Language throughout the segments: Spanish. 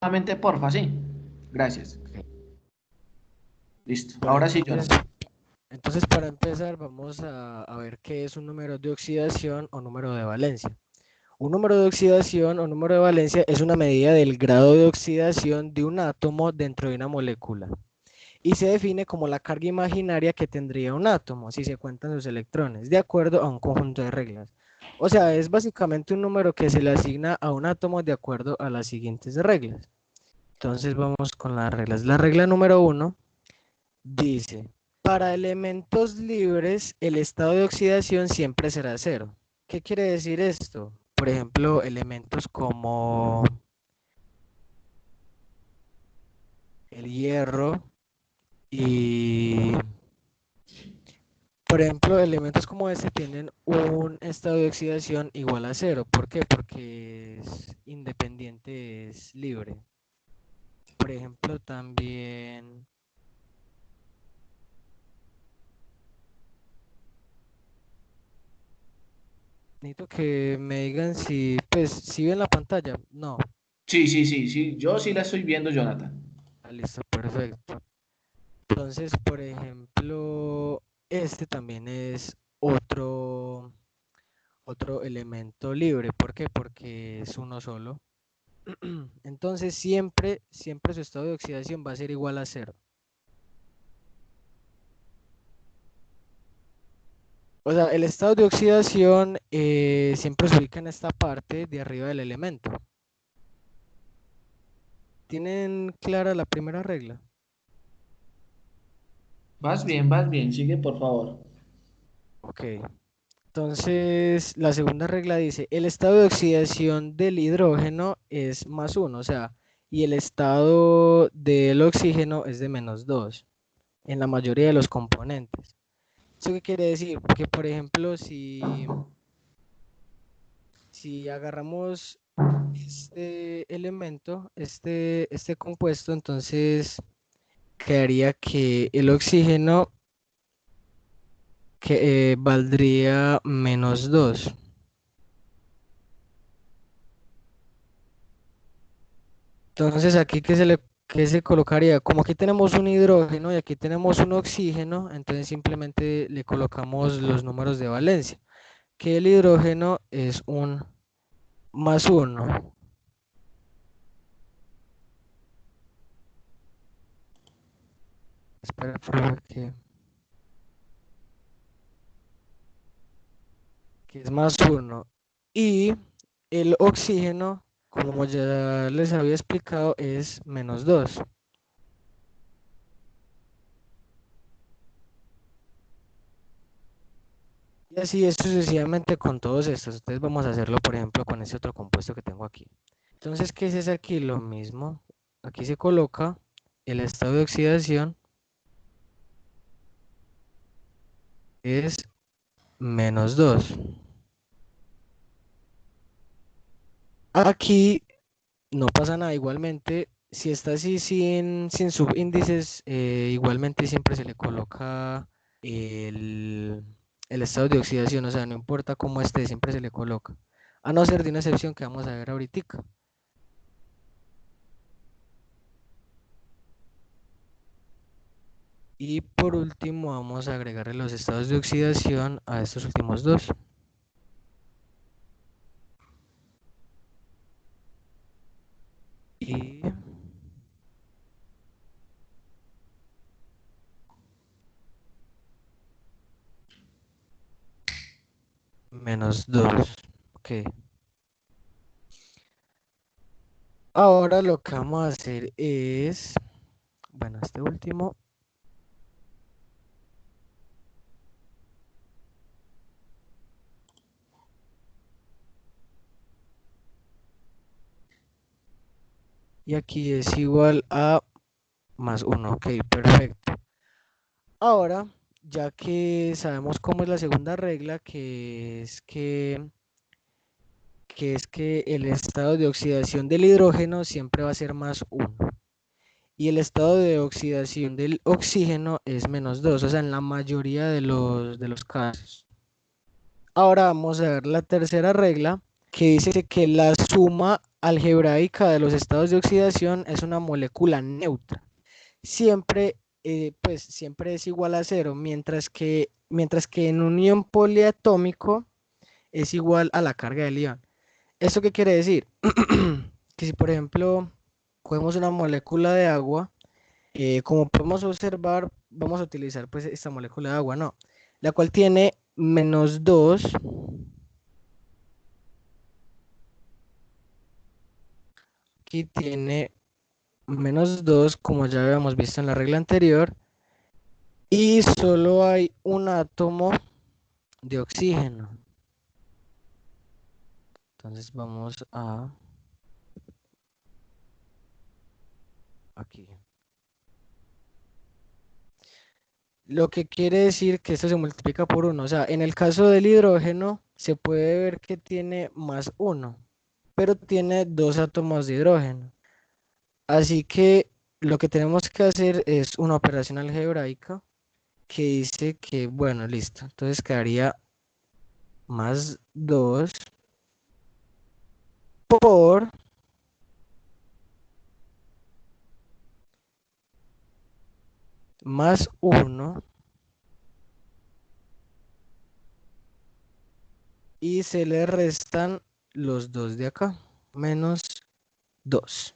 Nuevamente, porfa, sí. Gracias. Ok. Listo. Bueno, Ahora sí, entonces, Jonathan. entonces para empezar vamos a ver qué es un número de oxidación o número de valencia. Un número de oxidación o número de valencia es una medida del grado de oxidación de un átomo dentro de una molécula y se define como la carga imaginaria que tendría un átomo si se cuentan sus electrones, de acuerdo a un conjunto de reglas. O sea, es básicamente un número que se le asigna a un átomo de acuerdo a las siguientes reglas. Entonces vamos con las reglas. La regla número uno dice, para elementos libres el estado de oxidación siempre será cero. ¿Qué quiere decir esto? Por ejemplo, elementos como el hierro y, por ejemplo, elementos como este tienen un estado de oxidación igual a cero. ¿Por qué? Porque es independiente, es libre. Por ejemplo, también necesito que me digan si, pues, si ven la pantalla. No. Sí, sí, sí, sí. Yo sí la estoy viendo, Jonathan. Ah, listo, perfecto. Entonces, por ejemplo, este también es otro elemento libre. ¿Por qué? Porque es uno solo. Entonces, siempre su estado de oxidación va a ser igual a cero. O sea, el estado de oxidación siempre se ubica en esta parte de arriba del elemento. ¿Tienen clara la primera regla? Vas bien, sigue por favor. Ok. Entonces, la segunda regla dice, el estado de oxidación del hidrógeno es más uno, o sea, y el estado del oxígeno es de menos 2 en la mayoría de los componentes. ¿Eso qué quiere decir? Que, por ejemplo, si agarramos este elemento, este compuesto, entonces quedaría que el oxígeno valdría menos 2. Entonces, aquí qué se colocaría, como aquí tenemos un hidrógeno y aquí tenemos un oxígeno, entonces simplemente le colocamos los números de valencia, que el hidrógeno es un más uno. Espera, que es más uno. Y el oxígeno, como ya les había explicado, es menos 2. Y así es sucesivamente con todos estos. Entonces vamos a hacerlo, por ejemplo, con este otro compuesto que tengo aquí. Entonces, ¿qué es aquí? Lo mismo. Aquí se coloca el estado de oxidación es menos 2. Aquí no pasa nada. Igualmente, si está así sin subíndices, igualmente siempre se le coloca el, el estado de oxidación. O sea, no importa cómo esté, siempre se le coloca. A no ser de una excepción que vamos a ver ahorita. Y por último vamos a agregarle los estados de oxidación a estos últimos dos. Y menos 2. Ok. Ahora lo que vamos a hacer es, bueno, este último. Y aquí es igual a más uno. Ok, perfecto. Ahora, ya que sabemos cómo es la segunda regla, que es que el estado de oxidación del hidrógeno siempre va a ser más uno. Y el estado de oxidación del oxígeno es menos 2, o sea, en la mayoría de los casos. Ahora vamos a ver la tercera regla, que dice que la suma algebraica de los estados de oxidación es una molécula neutra. Siempre, pues, siempre es igual a cero, mientras que en un ion poliatómico es igual a la carga del ion. ¿Esto qué quiere decir? Que si, por ejemplo, cogemos una molécula de agua, como podemos observar, vamos a utilizar pues esta molécula de agua, no, la cual tiene -2. Aquí tiene -2, como ya habíamos visto en la regla anterior, y solo hay un átomo de oxígeno. Entonces vamos a aquí. Lo que quiere decir que esto se multiplica por 1. O sea, en el caso del hidrógeno se puede ver que tiene +1, pero tiene 2 átomos de hidrógeno. Así que lo que tenemos que hacer es una operación algebraica que dice que, bueno, listo. Entonces quedaría +2 por +1 y se le restan los 2 de acá, -2.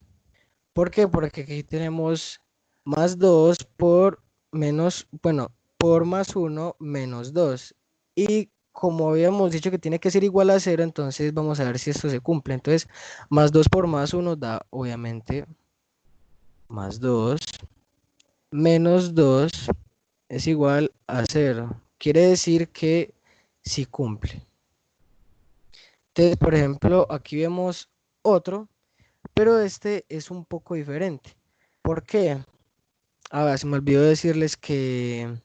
¿Por qué? Porque aquí tenemos +2 por menos, bueno, por +1 -2. Y como habíamos dicho que tiene que ser igual a 0, entonces vamos a ver si esto se cumple. Entonces, +2 por +1 da, obviamente, +2. -2 es igual a 0. Quiere decir que sí cumple. Entonces, por ejemplo, aquí vemos otro, pero este es un poco diferente. ¿Por qué? Se me olvidó decirles que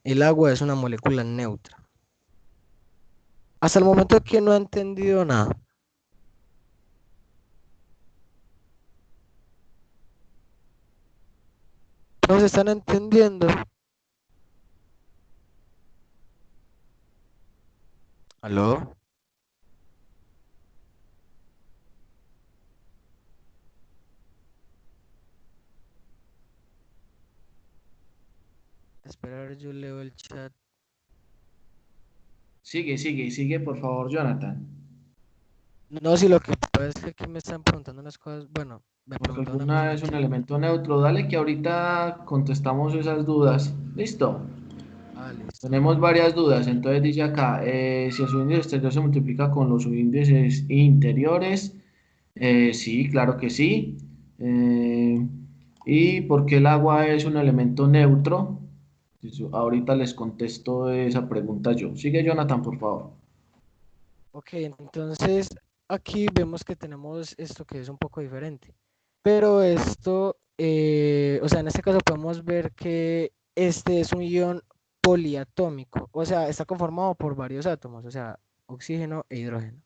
el agua es una molécula neutra. Hasta el momento que no he entendido nada. ¿Todos están entendiendo? ¿Aló? Esperar, yo leo el chat. Sigue, por favor, Jonathan. No, si lo que pasa es que aquí me están preguntando unas cosas. Bueno, me Porque preguntaron a mí en alguna el es un chat. elemento neutro. Dale que ahorita contestamos esas dudas. Listo. Listo. Tenemos varias dudas. Entonces dice acá, si el subíndice exterior se multiplica con los subíndices interiores. Sí, claro que sí. Eh, ¿Y por qué el agua es un elemento neutro? Ahorita les contesto esa pregunta yo. Sigue, Jonathan, por favor. Ok, entonces aquí vemos que tenemos esto que es un poco diferente. Pero esto, o sea, en este caso podemos ver que este es un ion poliatómico. O sea, está conformado por varios átomos, o sea, oxígeno e hidrógeno.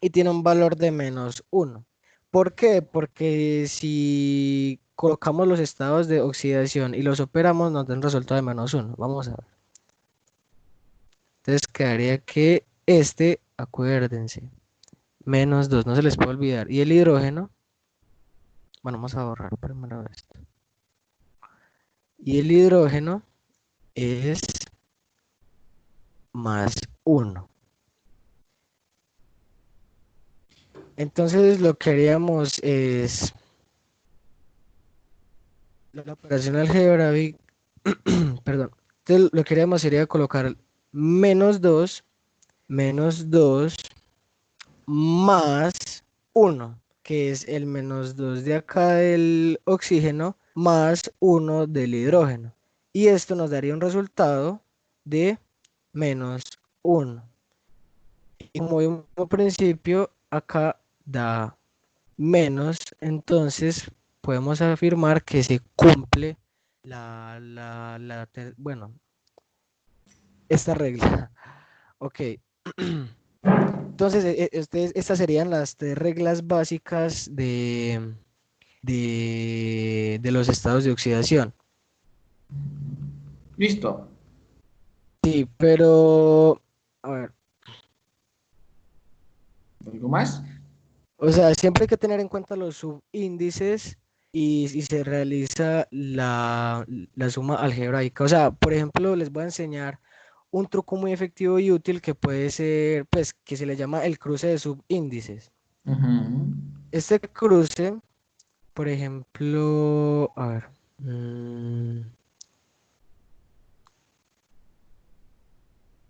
Y tiene un valor de -1. ¿Por qué? Porque si colocamos los estados de oxidación y los operamos, nos da un resultado de -1. Vamos a ver. Entonces quedaría que este, acuérdense, -2, no se les puede olvidar. Y el hidrógeno, bueno, vamos a borrar primero esto. Y el hidrógeno es +1. Entonces lo que haríamos es la operación algebraica, perdón. Entonces lo que haríamos sería colocar -2, -2 más 1, que es el -2 de acá del oxígeno, más 1 del hidrógeno. Y esto nos daría un resultado de -1. Y como vimos al principio, acá da menos, entonces podemos afirmar que se cumple bueno, esta regla. Ok. Entonces, estas serían las 3 reglas básicas de los estados de oxidación. Listo. Sí, pero, a ver, ¿Algo más? O sea, siempre hay que tener en cuenta los subíndices y se realiza la suma algebraica. O sea, por ejemplo, les voy a enseñar un truco muy efectivo y útil que puede ser, pues, que se le llama el cruce de subíndices. Ujú. Este cruce, por ejemplo, a ver,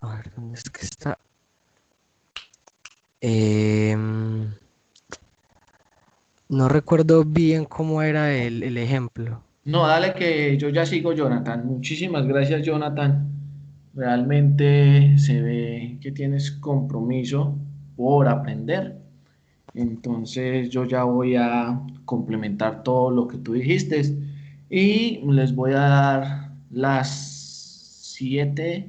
a ver, ¿dónde es que está? Em, no recuerdo bien cómo era el ejemplo. No, dale que yo ya sigo, Jonathan. Muchísimas gracias, Jonathan. Realmente se ve que tienes compromiso por aprender. Entonces yo ya voy a complementar todo lo que tú dijiste y les voy a dar las 7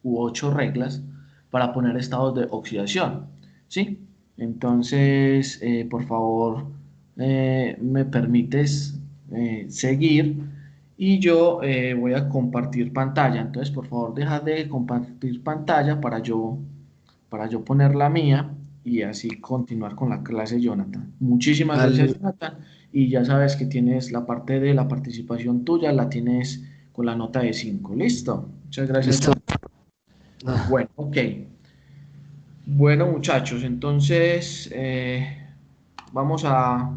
u 8 reglas para poner estados de oxidación. ¿Sí? Entonces, por favor, me permites seguir y yo voy a compartir pantalla. Entonces, por favor, deja de compartir pantalla para yo poner la mía y así continuar con la clase, Jonathan. Muchísimas gracias, Al, Jonathan. Y ya sabes que tienes la parte de la participación tuya, la tienes con la nota de 5. ¿Listo? Muchas gracias, listo. Jonathan. Ah, Bueno, ok. Bueno, muchachos, entonces vamos a,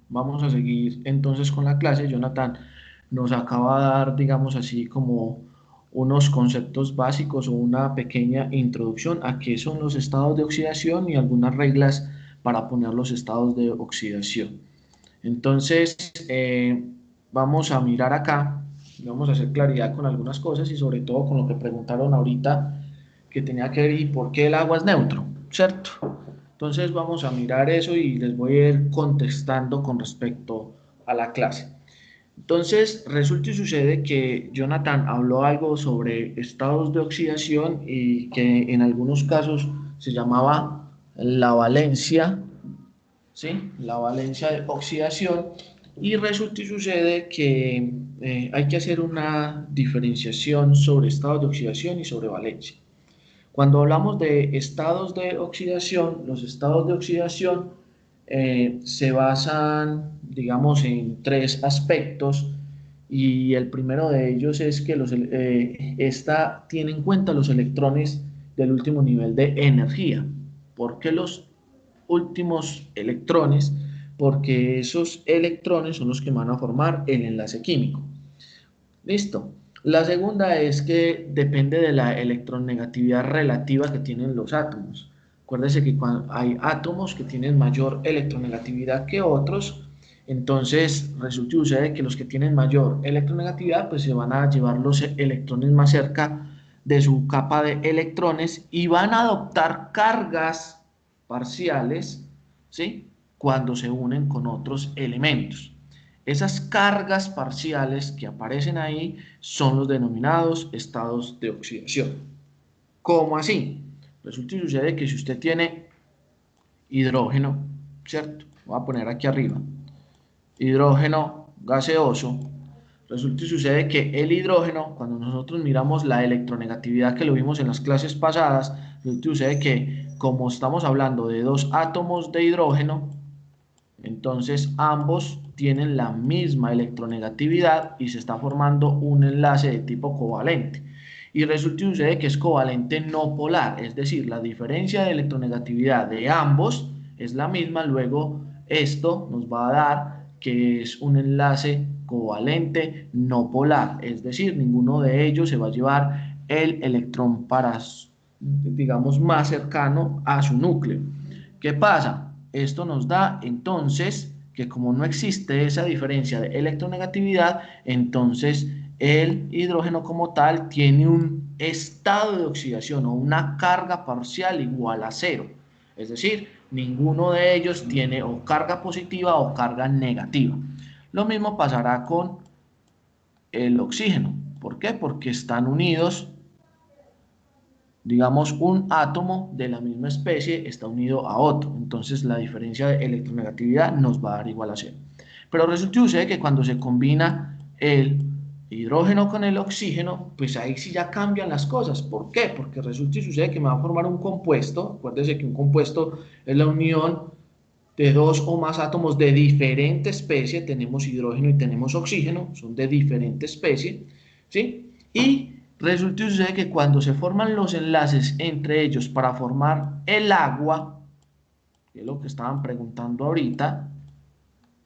vamos a seguir entonces con la clase. Jonathan nos acaba de dar, digamos así, como unos conceptos básicos o una pequeña introducción a qué son los estados de oxidación y algunas reglas para poner los estados de oxidación. Entonces, vamos a mirar acá, vamos a hacer claridad con algunas cosas y sobre todo con lo que preguntaron ahorita que tenía que ver y por qué el agua es neutro, ¿cierto? Entonces vamos a mirar eso y les voy a ir contestando con respecto a la clase. Entonces, resulta y sucede que Jonathan habló algo sobre estados de oxidación y que en algunos casos se llamaba la valencia, ¿sí? La valencia de oxidación. Y resulta y sucede que hay que hacer una diferenciación sobre estados de oxidación y sobre valencia. Cuando hablamos de estados de oxidación, los estados de oxidación se basan, digamos, en 3 aspectos y el primero de ellos es que esta tiene en cuenta los electrones del último nivel de energía. ¿Por qué los últimos electrones? Porque esos electrones son los que van a formar el enlace químico. Listo. La segunda es que depende de la electronegatividad relativa que tienen los átomos. Acuérdense que cuando hay átomos que tienen mayor electronegatividad que otros, entonces resulta y sucede que los que tienen mayor electronegatividad pues se van a llevar los electrones más cerca de su capa de electrones y van a adoptar cargas parciales, ¿sí? Cuando se unen con otros elementos. Esas cargas parciales que aparecen ahí son los denominados estados de oxidación. ¿Cómo así? Resulta y sucede que si usted tiene hidrógeno, ¿cierto? Voy a poner aquí arriba, hidrógeno gaseoso, resulta y sucede que el hidrógeno, cuando nosotros miramos la electronegatividad que lo vimos en las clases pasadas, resulta y sucede que como estamos hablando de dos átomos de hidrógeno, entonces ambos tienen la misma electronegatividad y se está formando un enlace de tipo covalente. Y resulta y sucede que es covalente no polar, es decir, la diferencia de electronegatividad de ambos es la misma, luego esto nos va a dar que es un enlace covalente no polar, es decir, ninguno de ellos se va a llevar el electrón para, digamos, más cercano a su núcleo. ¿Qué pasa? Esto nos da entonces que como no existe esa diferencia de electronegatividad, entonces el hidrógeno como tal tiene un estado de oxidación o una carga parcial igual a cero. Es decir, ninguno de ellos tiene o carga positiva o carga negativa. Lo mismo pasará con el oxígeno. ¿Por qué? Porque están unidos, digamos, un átomo de la misma especie está unido a otro. Entonces la diferencia de electronegatividad nos va a dar igual a cero. Pero resulta y sucede que cuando se combina el hidrógeno con el oxígeno, pues ahí sí ya cambian las cosas. ¿Por qué? Porque resulta y sucede que me va a formar un compuesto. Acuérdense que un compuesto es la unión de dos o más átomos de diferente especie. Tenemos hidrógeno y tenemos oxígeno, son de diferente especie, ¿sí? Y resulta y sucede que cuando se forman los enlaces entre ellos para formar el agua, que es lo que estaban preguntando ahorita,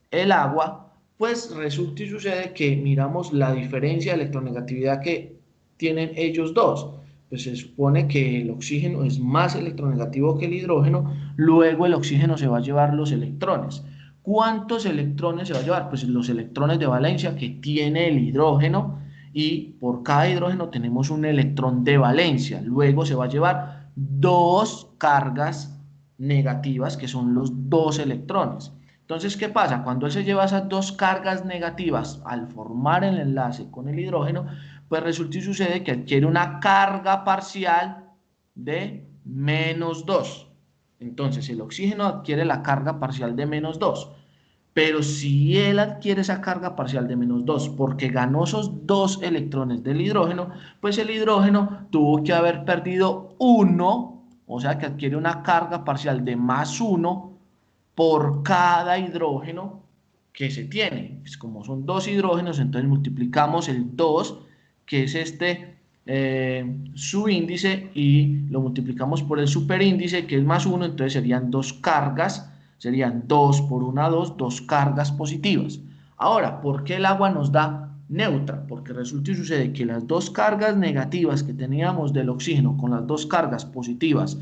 el agua, pues resulta y sucede que miramos la diferencia de electronegatividad que tienen ellos dos. Pues se supone que el oxígeno es más electronegativo que el hidrógeno, luego el oxígeno se va a llevar los electrones. ¿Cuántos electrones se va a llevar? Pues los electrones de valencia que tiene el hidrógeno, y por cada hidrógeno tenemos un electrón de valencia. Luego se va a llevar dos cargas negativas que son los dos electrones. Entonces, ¿qué pasa? Cuando él se lleva esas dos cargas negativas al formar el enlace con el hidrógeno, pues resulta y sucede que adquiere una carga parcial de -2. Entonces, el oxígeno adquiere la carga parcial de -2. Pero si él adquiere esa carga parcial de -2 porque ganó esos dos electrones del hidrógeno, pues el hidrógeno tuvo que haber perdido uno, o sea que adquiere una carga parcial de +1 por cada hidrógeno que se tiene. Pues como son dos hidrógenos, entonces multiplicamos el 2, que es subíndice, y lo multiplicamos por el superíndice, que es +1, entonces serían dos cargas, serían 2 por 1, 2, dos cargas positivas. Ahora, ¿por qué el agua nos da neutra? Porque resulta y sucede que las dos cargas negativas que teníamos del oxígeno con las dos cargas positivas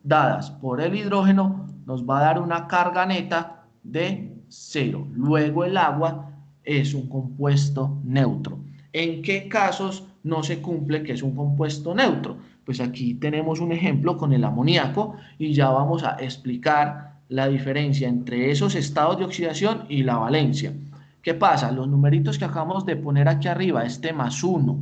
dadas por el hidrógeno nos va a dar una carga neta de 0. Luego el agua es un compuesto neutro. ¿En qué casos no se cumple que es un compuesto neutro? Pues aquí tenemos un ejemplo con el amoníaco y ya vamos a explicar la diferencia entre esos estados de oxidación y la valencia. ¿Qué pasa? Los numeritos que acabamos de poner aquí arriba, este +1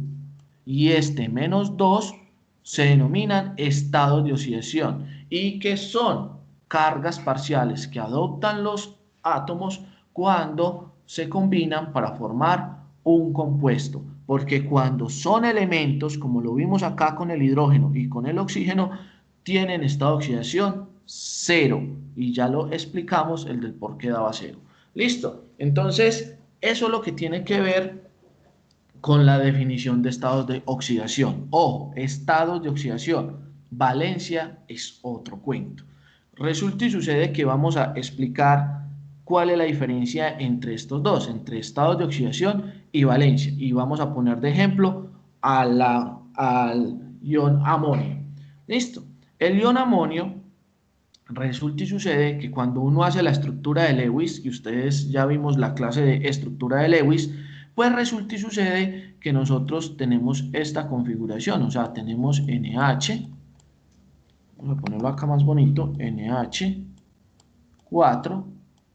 y este -2, se denominan estados de oxidación y que son cargas parciales que adoptan los átomos cuando se combinan para formar un compuesto. Porque cuando son elementos, como lo vimos acá con el hidrógeno y con el oxígeno, tienen estado de oxidación 0. Y ya lo explicamos el del por qué daba 0. Listo. Entonces, eso es lo que tiene que ver con la definición de estados de oxidación. Ojo, estados de oxidación. Valencia es otro cuento. Resulta y sucede que vamos a explicar cuál es la diferencia entre estos dos, entre estados de oxidación y valencia. Y vamos a poner de ejemplo al ion amonio. Listo. El ion amonio, resulta y sucede que cuando uno hace la estructura de Lewis, y ustedes ya vimos la clase de estructura de Lewis, pues resulta y sucede que nosotros tenemos esta configuración, o sea, tenemos NH, vamos a ponerlo acá más bonito, NH4, o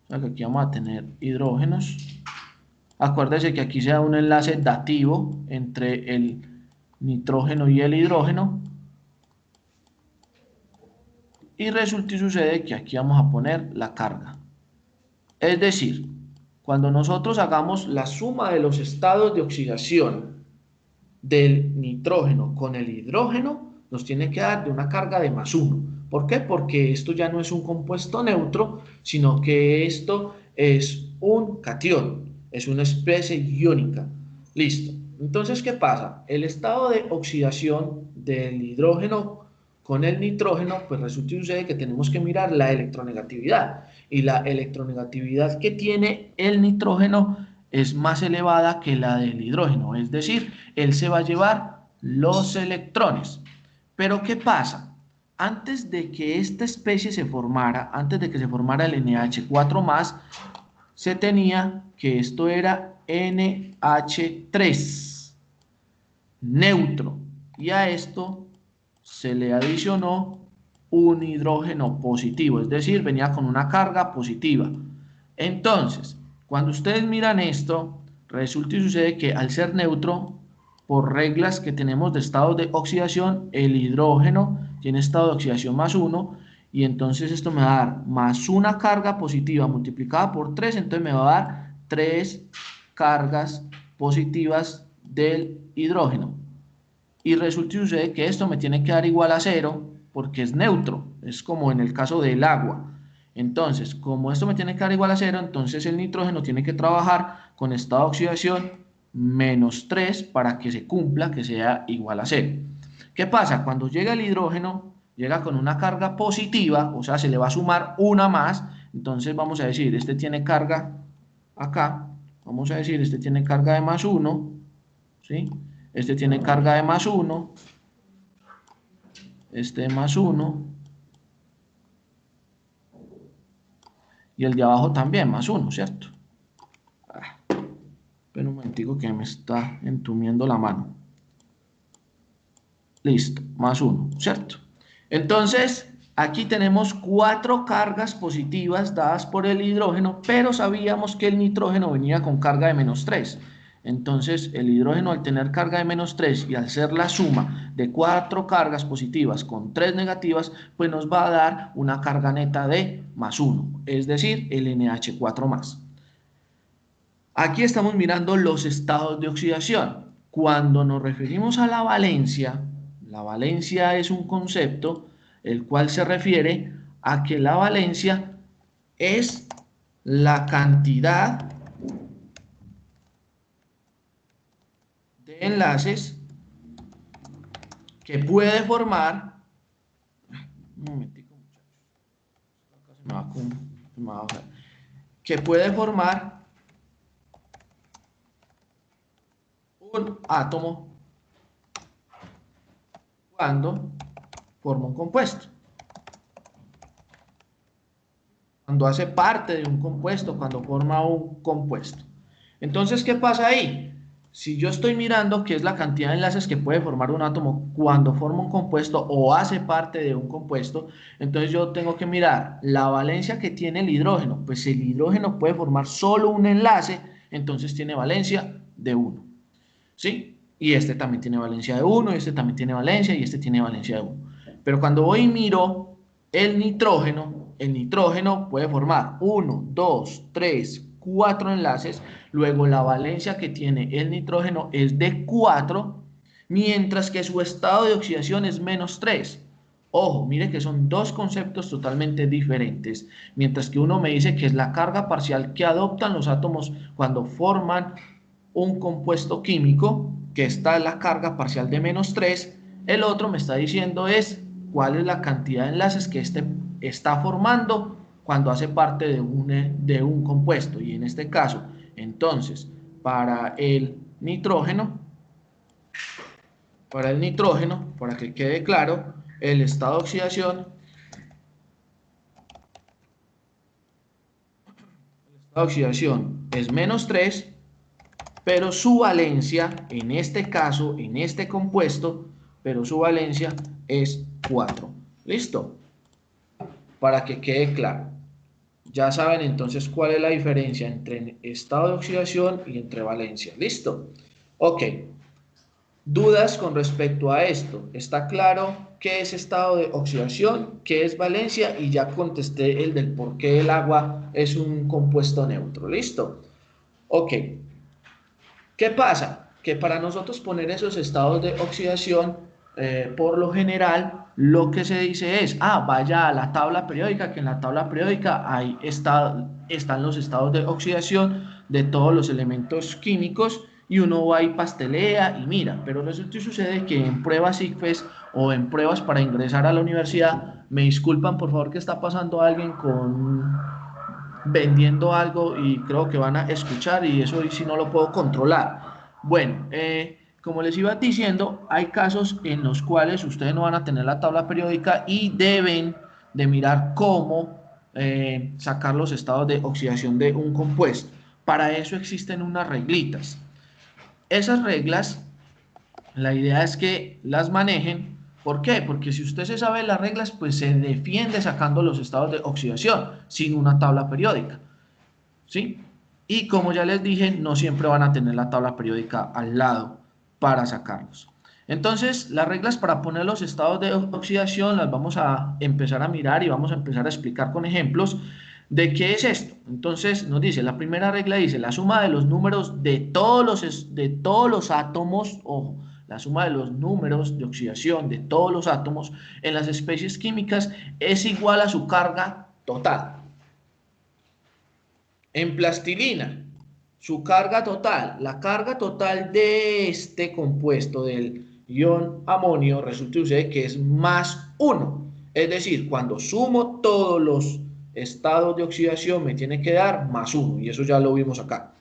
sea que aquí vamos a tener hidrógenos. Acuérdense que aquí se da un enlace dativo entre el nitrógeno y el hidrógeno. Y resulta y sucede que aquí vamos a poner la carga. Es decir, cuando nosotros hagamos la suma de los estados de oxidación del nitrógeno con el hidrógeno, nos tiene que dar de una carga de +1. ¿Por qué? Porque esto ya no es un compuesto neutro, sino que esto es un catión, es una especie iónica. Listo. Entonces, ¿qué pasa? El estado de oxidación del hidrógeno con el nitrógeno, pues resulta y sucede que tenemos que mirar la electronegatividad. Y la electronegatividad que tiene el nitrógeno es más elevada que la del hidrógeno, es decir, él se va a llevar los electrones. Pero ¿qué pasa? Antes de que esta especie se formara, antes de que se formara el NH4+, se tenía que esto era NH3, neutro, y a esto se le adicionó un hidrógeno positivo, es decir, venía con una carga positiva. Entonces, cuando ustedes miran esto, resulta y sucede que al ser neutro, por reglas que tenemos de estado de oxidación, el hidrógeno tiene estado de oxidación +1, y entonces esto me va a dar más una carga positiva multiplicada por 3, entonces me va a dar 3 cargas positivas del hidrógeno. Y resulta y sucede que esto me tiene que dar igual a 0 porque es neutro, es como en el caso del agua. Entonces, como esto me tiene que dar igual a 0, entonces el nitrógeno tiene que trabajar con estado de oxidación -3 para que se cumpla que sea igual a 0. ¿Qué pasa? Cuando llega el hidrógeno, llega con una carga positiva, o sea, se le va a sumar una más. Entonces vamos a decir, este tiene carga acá, vamos a decir, este tiene carga de +1, ¿sí? Este tiene carga de +1, este de +1, y el de abajo también, +1, ¿cierto? Espera un momentico que me está entumiendo la mano. Listo, +1, ¿cierto? Entonces, aquí tenemos 4 cargas positivas dadas por el hidrógeno, pero sabíamos que el nitrógeno venía con carga de -3. Entonces, el hidrógeno al tener carga de -3 y al ser la suma de 4 cargas positivas con 3 negativas, pues nos va a dar una carga neta de +1, es decir, el NH4+. Aquí estamos mirando los estados de oxidación. Cuando nos referimos a la valencia es un concepto el cual se refiere a que la valencia es la cantidad de enlaces que puede formar. Un momentico, muchachos. Se me va a bajar. Que puede formar un átomo cuando forma un compuesto. Cuando hace parte de un compuesto, cuando forma un compuesto. Entonces, ¿qué pasa ahí? Si yo estoy mirando qué es la cantidad de enlaces que puede formar un átomo cuando forma un compuesto o hace parte de un compuesto, entonces yo tengo que mirar la valencia que tiene el hidrógeno. Pues el hidrógeno puede formar solo un enlace, entonces tiene valencia de 1. ¿Sí? Y este también tiene valencia de 1, este también tiene valencia y este tiene valencia de 1. Pero cuando voy y miro el nitrógeno puede formar 1, 2, 3, 4 enlaces. Luego la valencia que tiene el nitrógeno es de 4, mientras que su estado de oxidación es -3. Ojo, mire que son dos conceptos totalmente diferentes. Mientras que uno me dice que es la carga parcial que adoptan los átomos cuando forman un compuesto químico, que está en la carga parcial de -3, el otro me está diciendo es cuál es la cantidad de enlaces que este está formando cuando hace parte de un compuesto. Y en este caso, entonces, para el nitrógeno, para que quede claro, el estado de oxidación, es -3, pero su valencia, en este caso, en este compuesto, pero su valencia es 4. ¿Listo? Para que quede claro. Ya saben entonces cuál es la diferencia entre estado de oxidación y entre valencia. ¿Listo? Ok. ¿Dudas con respecto a esto? ¿Está claro qué es estado de oxidación, qué es valencia? Y ya contesté el del por qué el agua es un compuesto neutro. ¿Listo? Ok. ¿Qué pasa? Que para nosotros poner esos estados de oxidación, por lo general, lo que se dice es, vaya a la tabla periódica, que en la tabla periódica están los estados de oxidación de todos los elementos químicos, y uno va y pastelea y mira, pero resulta y sucede que en pruebas ICFES o en pruebas para ingresar a la universidad, me disculpan por favor que está pasando alguien vendiendo algo y creo que van a escuchar y eso sí no lo puedo controlar. Bueno, como les iba diciendo, hay casos en los cuales ustedes no van a tener la tabla periódica y deben de mirar cómo sacar los estados de oxidación de un compuesto. Para eso existen unas reglitas. Esas reglas, la idea es que las manejen. ¿Por qué? Porque si usted se sabe las reglas, pues se defiende sacando los estados de oxidación sin una tabla periódica. ¿Sí? Y como ya les dije, no siempre van a tener la tabla periódica al lado para sacarlos. Entonces, las reglas para poner los estados de oxidación las vamos a empezar a mirar y vamos a empezar a explicar con ejemplos. ¿De qué es esto? Entonces nos dice, la primera regla dice, la suma de los números de todos los átomos, ojo, la suma de los números de oxidación de todos los átomos en las especies químicas es igual a su carga total. En plastilina, su carga total, la carga total de este compuesto del ion amonio resulta que es más 1. Es decir, cuando sumo todos los estados de oxidación me tiene que dar más 1. Y eso ya lo vimos acá.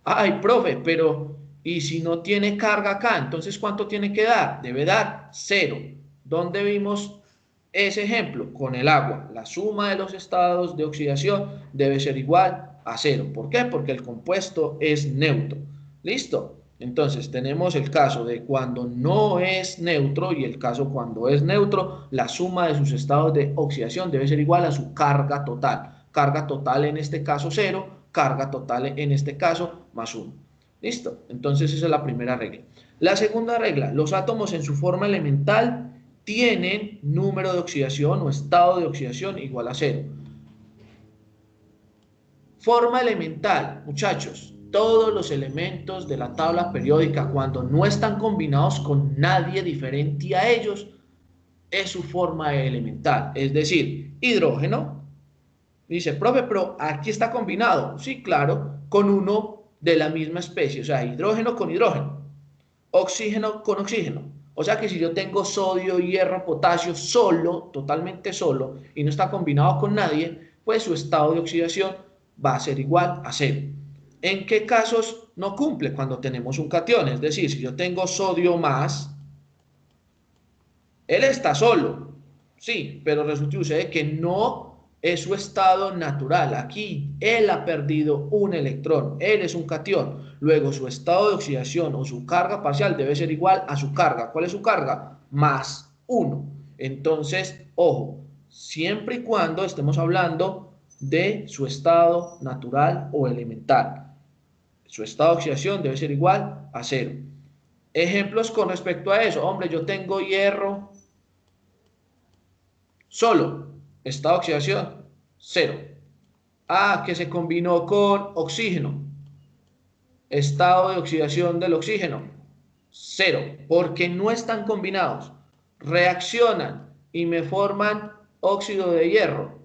Ay, profe, pero ¿y si no tiene carga acá? Entonces, ¿cuánto tiene que dar? Debe dar 0. ¿Dónde vimos ese ejemplo? Con el agua. La suma de los estados de oxidación debe ser igual a 0. ¿Por qué? Porque el compuesto es neutro. ¿Listo? Entonces tenemos el caso de cuando no es neutro y el caso cuando es neutro, la suma de sus estados de oxidación debe ser igual a su carga total. Carga total en este caso 0, carga total en este caso más 1. ¿Listo? Entonces esa es la primera regla. La segunda regla, los átomos en su forma elemental tienen número de oxidación o estado de oxidación igual a 0. Forma elemental, muchachos, todos los elementos de la tabla periódica cuando no están combinados con nadie diferente a ellos es su forma elemental, es decir, hidrógeno. Dice, profe, pero aquí está combinado. Sí, claro, con uno de la misma especie, o sea, hidrógeno con hidrógeno, oxígeno con oxígeno. O sea que si yo tengo sodio, hierro, potasio solo, totalmente solo, y no está combinado con nadie, pues su estado de oxidación va a ser igual a 0. ¿En qué casos no cumple? Cuando tenemos un catión, es decir, si yo tengo sodio más, él está solo, sí, pero resulta que no es su estado natural. Aquí él ha perdido un electrón, él es un catión. Luego su estado de oxidación o su carga parcial debe ser igual a su carga. ¿Cuál es su carga? Más 1. Entonces, ojo, siempre y cuando estemos hablando de su estado natural o elemental. Su estado de oxidación debe ser igual a 0. Ejemplos con respecto a eso. Hombre, yo tengo hierro solo, estado de oxidación 0. Ah, que se combinó con oxígeno, estado de oxidación del oxígeno 0, porque no están combinados. Reaccionan y me forman óxido de hierro.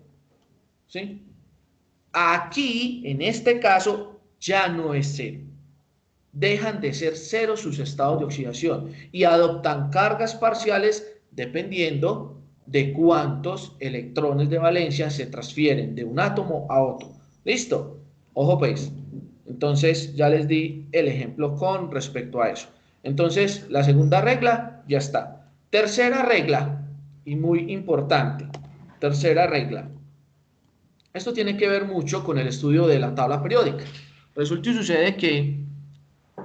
¿Sí? Aquí, en este caso, ya no es 0. Dejan de ser 0 sus estados de oxidación y adoptan cargas parciales dependiendo de cuántos electrones de valencia se transfieren de un átomo a otro. ¿Listo? Ojo pues. Entonces ya les di el ejemplo con respecto a eso. Entonces la segunda regla ya está. Tercera regla, y muy importante. Tercera regla. Esto tiene que ver mucho con el estudio de la tabla periódica. Resulta y sucede que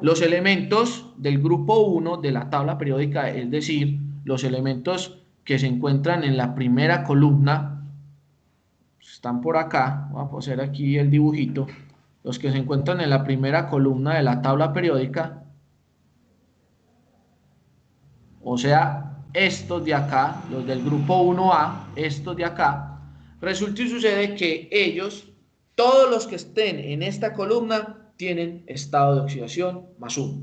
los elementos del grupo 1 de la tabla periódica, es decir, los elementos que se encuentran en la primera columna, están por acá, vamos a hacer aquí el dibujito, los que se encuentran en la primera columna de la tabla periódica, o sea, estos de acá, los del grupo 1A, estos de acá, resulta y sucede que ellos, todos los que estén en esta columna, tienen estado de oxidación más 1.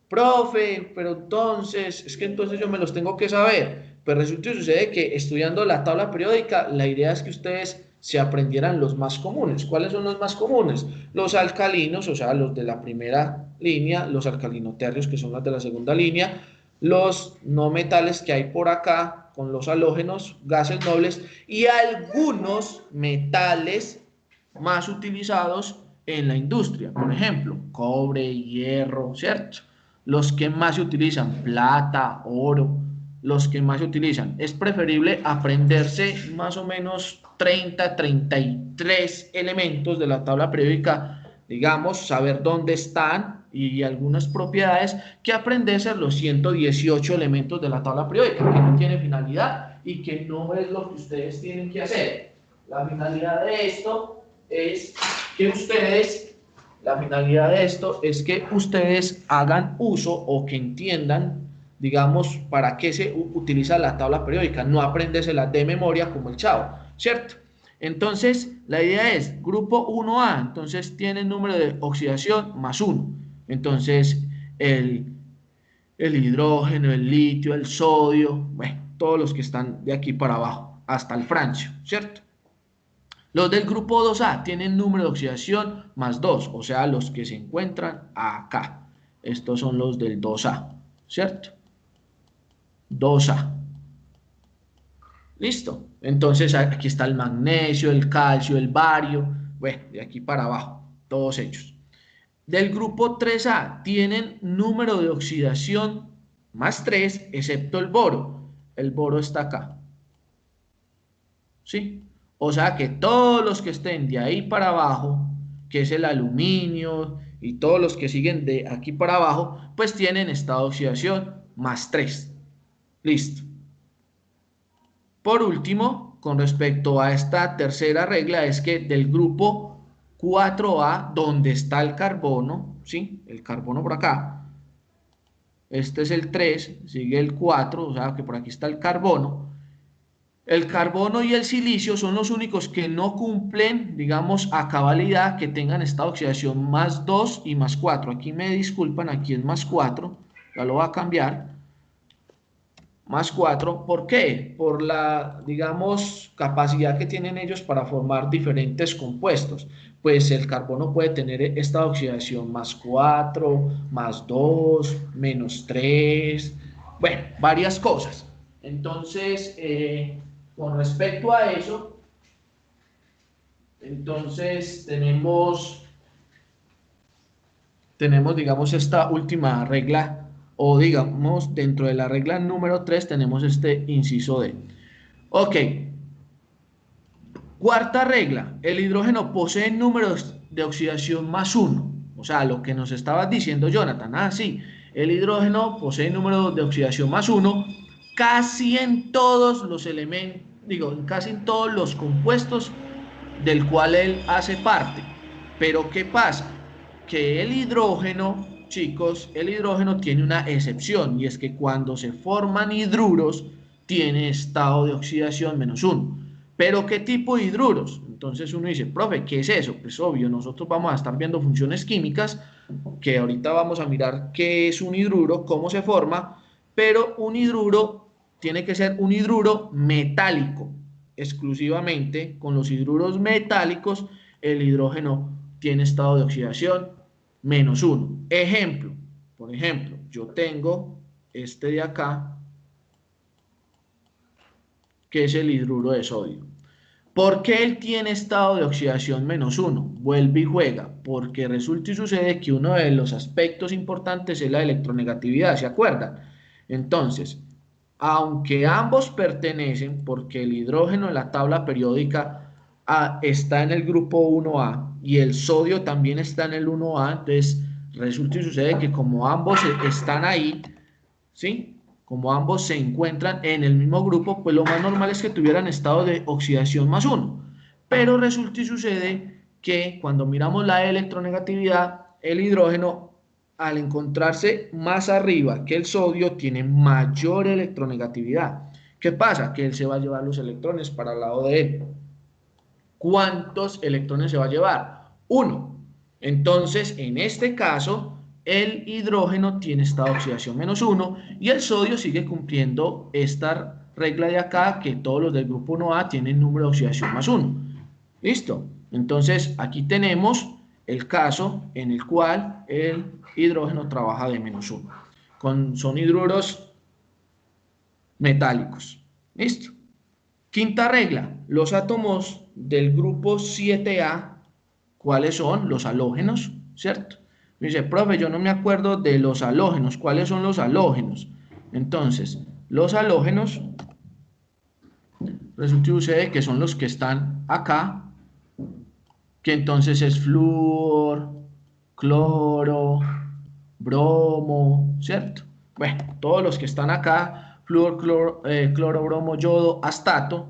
Profe, pero entonces, es que entonces yo me los tengo que saber. Pues resulta y sucede que estudiando la tabla periódica, la idea es que ustedes se aprendieran los más comunes. ¿Cuáles son los más comunes? Los alcalinos, o sea, los de la primera línea, los alcalinoterrios, que son los de la segunda línea, los no metales que hay por acá, con los halógenos, gases nobles, y algunos metales más utilizados en la industria. Por ejemplo, cobre, hierro, ¿cierto? Los que más se utilizan, plata, oro, los que más se utilizan. Es preferible aprenderse más o menos 33 elementos de la tabla periódica, digamos, saber dónde están y algunas propiedades, que aprenderse los 118 elementos de la tabla periódica, que no tiene finalidad y que no es lo que ustedes tienen que hacer. La finalidad de esto es que ustedes hagan uso o que entiendan, digamos, para qué se utiliza la tabla periódica, no aprendésela de memoria como el chavo, ¿cierto? Entonces, la idea es, grupo 1A, entonces tiene el número de oxidación más 1. Entonces, el, el hidrógeno, el litio, el sodio, bueno, todos los que están de aquí para abajo, hasta el francio, ¿cierto? Los del grupo 2A tienen número de oxidación más 2, o sea, los que se encuentran acá. Estos son los del 2A, ¿cierto? 2A. Listo. Entonces aquí está el magnesio, el calcio, el bario, bueno, de aquí para abajo, todos ellos. Del grupo 3A tienen número de oxidación más 3, excepto el boro. El boro está acá. ¿Sí? O sea que todos los que estén de ahí para abajo, que es el aluminio y todos los que siguen de aquí para abajo, pues tienen estado de oxidación más 3. Listo. Por último, con respecto a esta tercera regla, es que del grupo 4A, donde está el carbono, ¿sí? El carbono por acá, este es el 3, sigue el 4, o sea que por aquí está el carbono. El carbono y el silicio son los únicos que no cumplen, digamos, a cabalidad, que tengan estado de oxidación más 2 y más 4. Aquí me disculpan, aquí es más 4, ya lo voy a cambiar. Más 4, ¿por qué? Por la, digamos, capacidad que tienen ellos para formar diferentes compuestos. Pues el carbono puede tener esta oxidación más 4, más 2, menos 3, bueno, varias cosas. Entonces, con respecto a eso, entonces tenemos, digamos, esta última regla, o digamos, dentro de la regla número 3 tenemos este inciso D. Ok, cuarta regla, el hidrógeno posee números de oxidación más 1. O sea, lo que nos estabas diciendo, Jonathan. Ah, sí, el hidrógeno posee número de oxidación más 1 casi en todos los elementos, digo, casi en todos los compuestos del cual él hace parte. Pero ¿qué pasa? Que el hidrógeno, chicos, el hidrógeno tiene una excepción, y es que cuando se forman hidruros tiene estado de oxidación menos 1. Pero ¿qué tipo de hidruros? Entonces uno dice, profe, ¿qué es eso? Pues obvio, nosotros vamos a estar viendo funciones químicas, que ahorita vamos a mirar qué es un hidruro, cómo se forma, pero un hidruro tiene que ser un hidruro metálico. Exclusivamente con los hidruros metálicos, el hidrógeno tiene estado de oxidación menos 1. Ejemplo, por ejemplo, yo tengo este de acá, que es el hidruro de sodio. ¿Por qué él tiene estado de oxidación menos 1? Vuelve y juega, porque resulta y sucede que uno de los aspectos importantes es la electronegatividad, ¿se acuerdan? Entonces, aunque ambos pertenecen, porque el hidrógeno en la tabla periódica está en el grupo 1A y el sodio también está en el 1A, entonces resulta y sucede que como ambos están ahí, ¿sí? Como ambos se encuentran en el mismo grupo, pues lo más normal es que tuvieran estado de oxidación más 1. Pero resulta y sucede que cuando miramos la electronegatividad, el hidrógeno, al encontrarse más arriba que el sodio, tiene mayor electronegatividad. ¿Qué pasa? Que él se va a llevar los electrones para el lado de él. ¿Cuántos electrones se va a llevar? 1. Entonces, en este caso, el hidrógeno tiene estado de oxidación menos 1 y el sodio sigue cumpliendo esta regla de acá, que todos los del grupo 1A tienen número de oxidación más 1. ¿Listo? Entonces, aquí tenemos el caso en el cual el hidrógeno trabaja de menos 1. Son hidruros metálicos. ¿Listo? Quinta regla, los átomos del grupo 7A, ¿cuáles son? Los halógenos, ¿cierto? Me dice, profe, yo no me acuerdo de los halógenos. ¿Cuáles son los halógenos? Entonces, los halógenos, resulta y sucede que son los que están acá, que entonces es flúor, cloro, bromo, ¿cierto? Bueno, todos los que están acá, flúor, cloro, bromo, yodo, astato,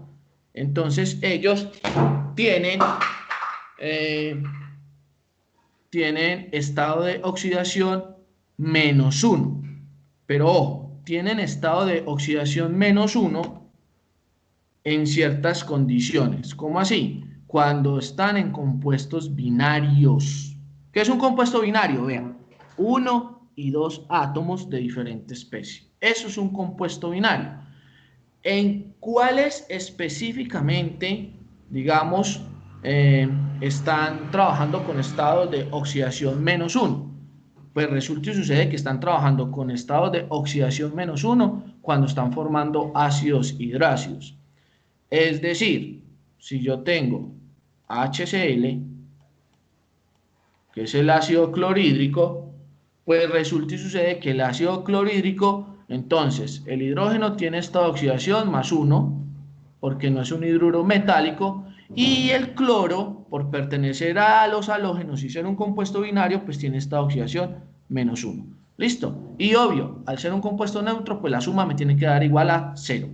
entonces ellos tienen, eh, tienen estado de oxidación menos 1. Pero ojo, tienen estado de oxidación menos 1 en ciertas condiciones. ¿Cómo así? Cuando están en compuestos binarios. ¿Qué es un compuesto binario? Vean, uno y dos átomos de diferente especie. Eso es un compuesto binario. ¿En cuáles específicamente, digamos, están trabajando con estados de oxidación -1? Pues resulta y sucede que están trabajando con estados de oxidación -1 cuando están formando ácidos hidrácidos. Es decir, si yo tengo HCl, que es el ácido clorhídrico, pues resulta y sucede que el ácido clorhídrico, entonces el hidrógeno tiene estado de oxidación +1, porque no es un hidruro metálico, y el cloro, por pertenecer a los halógenos y ser un compuesto binario, pues tiene estado de oxidación -1. ¿Listo? Y obvio, al ser un compuesto neutro, pues la suma me tiene que dar igual a 0.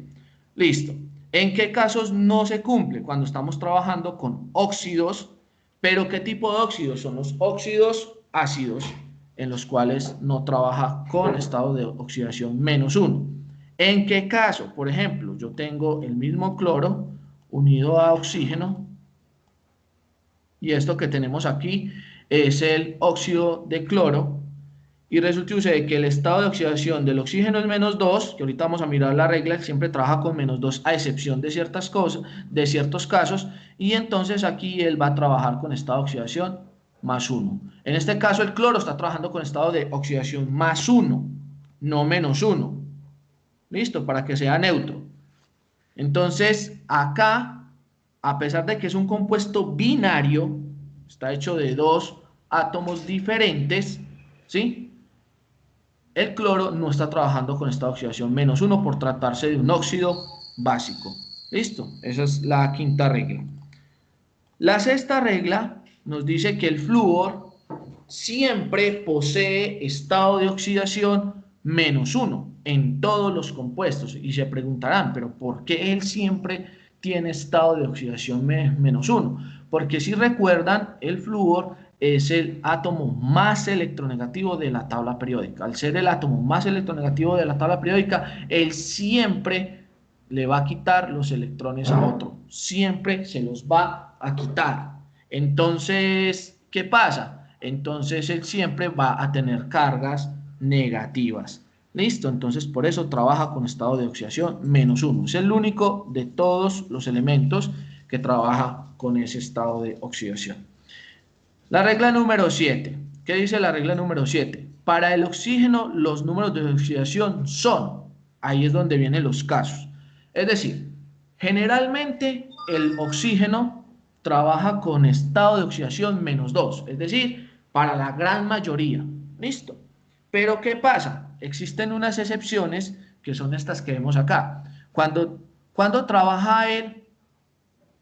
Listo. ¿En qué casos no se cumple? Cuando estamos trabajando con óxidos, pero ¿qué tipo de óxidos? Son los óxidos ácidos, en los cuales no trabaja con estado de oxidación -1. ¿En qué caso? Por ejemplo, yo tengo el mismo cloro unido a oxígeno, y esto que tenemos aquí es el óxido de cloro, y resulta que el estado de oxidación del oxígeno es -2, que ahorita vamos a mirar la regla, siempre trabaja con -2 a excepción de ciertas cosas, de ciertos casos, y entonces aquí él va a trabajar con estado de oxidación +1. En este caso el cloro está trabajando con estado de oxidación +1, no -1. ¿Listo? Para que sea neutro. Entonces acá, a pesar de que es un compuesto binario, está hecho de dos átomos diferentes, ¿sí? El cloro no está trabajando con estado de oxidación -1 por tratarse de un óxido básico. ¿Listo? Esa es la quinta regla. La sexta regla nos dice que el flúor siempre posee estado de oxidación -1 en todos los compuestos. Y se preguntarán, ¿pero por qué él siempre tiene estado de oxidación -1? Porque si recuerdan, el flúor es el átomo más electronegativo de la tabla periódica. Al ser el átomo más electronegativo de la tabla periódica, él siempre le va a quitar los electrones a otro. Siempre se los va a quitar. Entonces, ¿qué pasa? Entonces él siempre va a tener cargas negativas. ¿Listo? Entonces por eso trabaja con estado de oxidación -1. Es el único de todos los elementos que trabaja con ese estado de oxidación. La regla número 7. ¿Qué dice la regla número 7? Para el oxígeno los números de oxidación son, ahí es donde vienen los casos. Es decir, generalmente el oxígeno trabaja con estado de oxidación -2, es decir, para la gran mayoría. ¿Listo? Pero ¿qué pasa? Existen unas excepciones que son estas que vemos acá. Cuando trabaja él,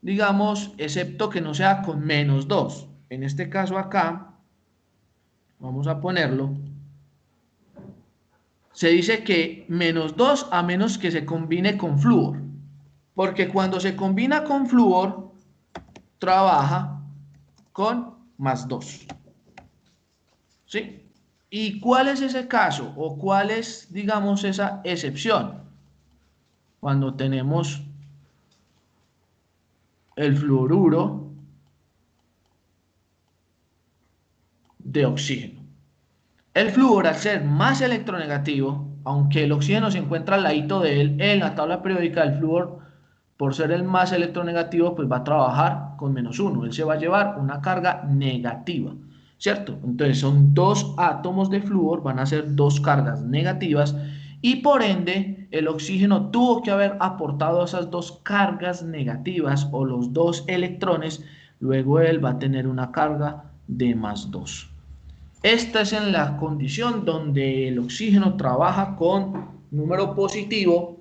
digamos, excepto que no sea con -2. En este caso acá, vamos a ponerlo, se dice que -2 a menos que se combine con flúor. Porque cuando se combina con flúor, trabaja con +2. ¿Sí? ¿Y cuál es ese caso? ¿O cuál es, digamos, esa excepción? Cuando tenemos el fluoruro de oxígeno. El flúor, al ser más electronegativo, aunque el oxígeno se encuentra al ladito de él en la tabla periódica, el flúor, por ser el más electronegativo, pues va a trabajar con -1. Él se va a llevar una carga negativa, ¿cierto? Entonces son dos átomos de flúor, van a ser dos cargas negativas, y por ende el oxígeno tuvo que haber aportado esas dos cargas negativas o los dos electrones, luego él va a tener una carga de +2. Esta es en la condición donde el oxígeno trabaja con número positivo,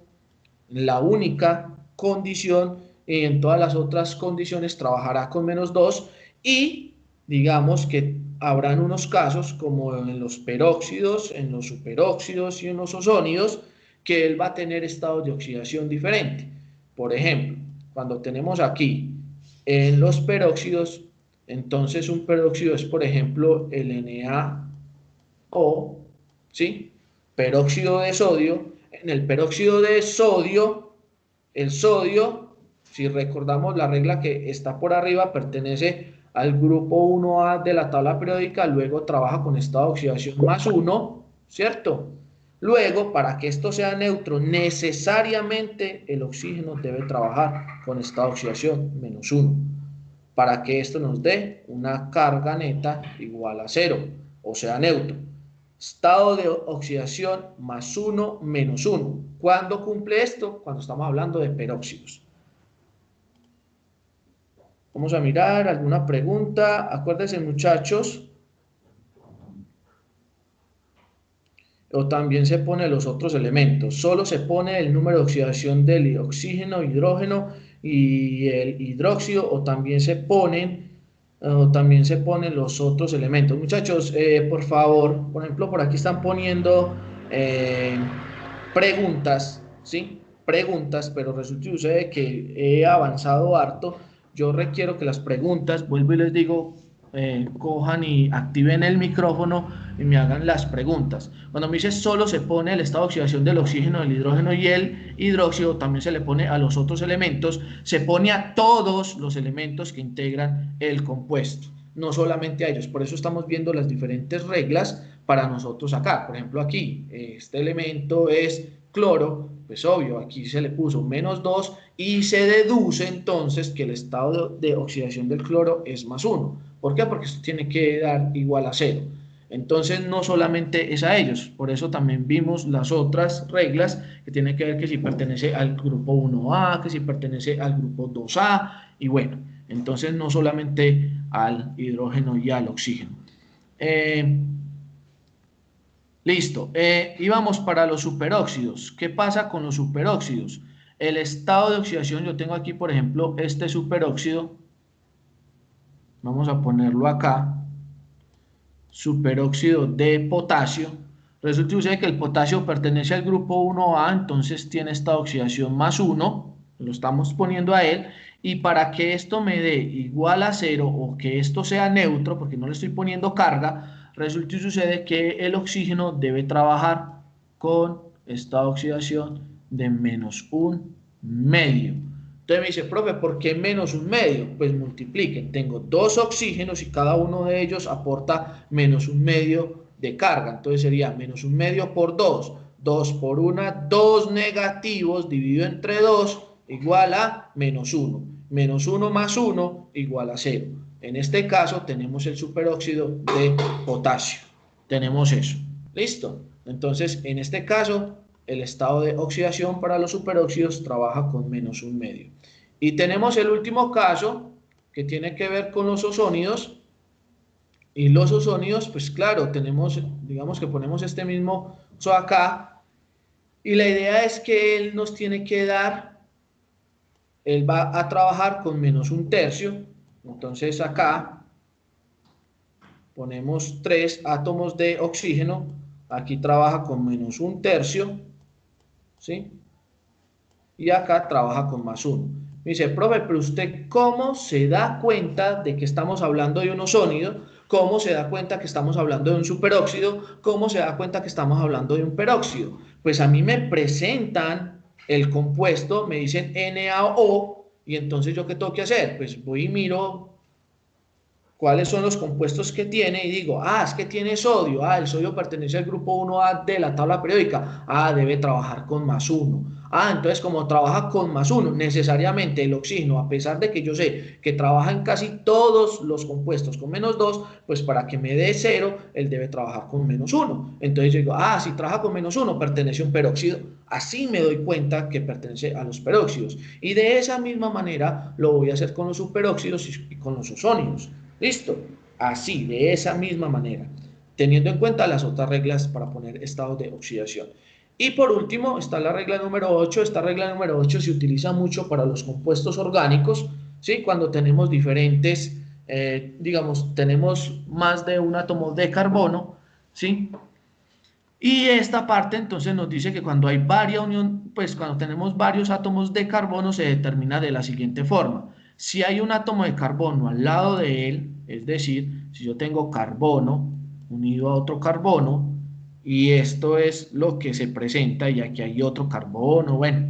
la única condición, y en todas las otras condiciones trabajará con -2, y digamos que habrán unos casos como en los peróxidos, en los superóxidos y en los ozónidos que él va a tener estados de oxidación diferente. Por ejemplo, cuando tenemos aquí en los peróxidos, entonces un peróxido es, por ejemplo, el NaO, ¿sí? Peróxido de sodio. En el peróxido de sodio, el sodio Si recordamos la regla que está por arriba, pertenece al grupo 1A de la tabla periódica, luego trabaja con estado de oxidación +1, ¿cierto? Luego, para que esto sea neutro, necesariamente el oxígeno debe trabajar con estado de oxidación -1, para que esto nos dé una carga neta igual a 0, o sea, neutro. Estado de oxidación +1, -1. ¿Cuándo cumple esto? Cuando estamos hablando de peróxidos. Vamos a mirar alguna pregunta. Acuérdense, muchachos. O también se pone los otros elementos. Solo se pone el número de oxidación del oxígeno, hidrógeno y el hidróxido, o también se ponen los otros elementos. Muchachos, por favor, por ejemplo, por aquí están poniendo preguntas, ¿sí? Preguntas, pero resulta y sucede que he avanzado harto. Yo requiero que las preguntas, vuelvo y les digo, cojan y activen el micrófono y me hagan las preguntas. Cuando me dice solo se pone el estado de oxidación del oxígeno, el hidrógeno y el hidróxido, también se le pone a los otros elementos, se pone a todos los elementos que integran el compuesto, no solamente a ellos. Por eso estamos viendo las diferentes reglas para nosotros acá. Por ejemplo, aquí, este elemento es cloro, pues obvio, aquí se le puso -2 y se deduce entonces que el estado de oxidación del cloro es +1. ¿Por qué? Porque esto tiene que dar igual a 0. Entonces no solamente es a ellos, por eso también vimos las otras reglas que tienen que ver que si pertenece al grupo 1A, que si pertenece al grupo 2A, y bueno, entonces no solamente al hidrógeno y al oxígeno. Listo, y vamos para los superóxidos. ¿Qué pasa con los superóxidos? El estado de oxidación, yo tengo aquí por ejemplo este superóxido, vamos a ponerlo acá, superóxido de potasio. Resulta que el potasio pertenece al grupo 1A, entonces tiene esta oxidación +1, lo estamos poniendo a él, y para que esto me dé igual a 0 o que esto sea neutro, porque no le estoy poniendo carga, resulta y sucede que el oxígeno debe trabajar con esta oxidación de -1 medio. Entonces me dice, profe, ¿por qué -1 medio? Pues multipliquen. Tengo dos oxígenos y cada uno de ellos aporta -1 medio de carga. Entonces sería -1 medio por 2. 2 por 1, 2 negativos dividido entre 2 igual a -1. -1 más 1 igual a 0. En este caso tenemos el superóxido de potasio. Tenemos eso. ¿Listo? Entonces, en este caso, el estado de oxidación para los superóxidos trabaja con -1 medio. Y tenemos el último caso que tiene que ver con los ozónidos. Y los ozónidos, pues claro, tenemos, digamos que ponemos este mismo acá. Y la idea es que él nos tiene que dar, él va a trabajar con -1/3. Entonces acá ponemos 3 átomos de oxígeno. Aquí trabaja con -1/3. ¿Sí? Y acá trabaja con +1. Me dice, profe, pero usted ¿cómo se da cuenta de que estamos hablando de un ozónido? ¿Cómo se da cuenta que estamos hablando de un superóxido? ¿Cómo se da cuenta que estamos hablando de un peróxido? Pues a mí me presentan el compuesto, me dicen NaO, y entonces ¿yo qué tengo que hacer? Pues voy y miro cuáles son los compuestos que tiene y digo, es que tiene sodio, el sodio pertenece al grupo 1A de la tabla periódica, debe trabajar con +1. Entonces como trabaja con +1, necesariamente el oxígeno, a pesar de que yo sé que trabaja en casi todos los compuestos con -2, pues para que me dé 0, él debe trabajar con -1. Entonces yo digo, si trabaja con -1, pertenece a un peróxido. Así me doy cuenta que pertenece a los peróxidos. Y de esa misma manera lo voy a hacer con los superóxidos y con los ozónidos. ¿Listo? Así, de esa misma manera, teniendo en cuenta las otras reglas para poner estados de oxidación. Y por último está la regla número 8. Esta regla número 8 se utiliza mucho para los compuestos orgánicos, ¿sí? Cuando tenemos diferentes, digamos, tenemos más de un átomo de carbono, ¿sí? Y esta parte entonces nos dice que cuando hay varias unión, pues cuando tenemos varios átomos de carbono se determina de la siguiente forma. Si hay un átomo de carbono al lado de él, es decir, si yo tengo carbono unido a otro carbono, y esto es lo que se presenta, y aquí hay otro carbono, bueno,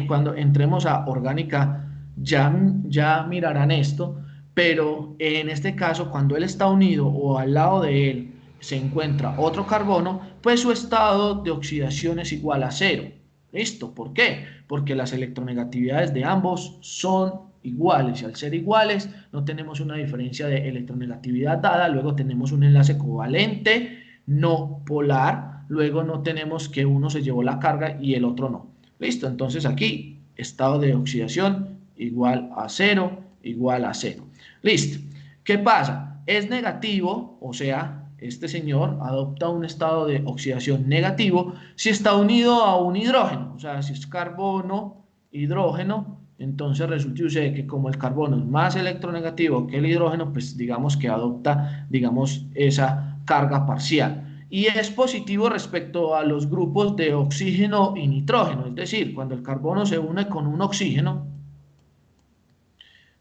Cuando entremos a orgánica ya mirarán esto, pero en este caso, cuando él está unido o al lado de él se encuentra otro carbono, pues su estado de oxidación es igual a cero. ¿Listo? ¿Por qué? Porque las electronegatividades de ambos son iguales y al ser iguales no tenemos una diferencia de electronegatividad dada, luego tenemos un enlace covalente no polar, luego no tenemos que uno se llevó la carga y el otro no. ¿Listo? Entonces aquí estado de oxidación igual a cero, igual a cero. Listo. ¿Qué pasa? Es negativo, o sea, este señor adopta un estado de oxidación negativo si está unido a un hidrógeno, o sea, si es carbono, hidrógeno, entonces resulta y sucede que como el carbono es más electronegativo que el hidrógeno, pues digamos que adopta, digamos, esa carga parcial. Y es positivo respecto a los grupos de oxígeno y nitrógeno, es decir, cuando el carbono se une con un oxígeno,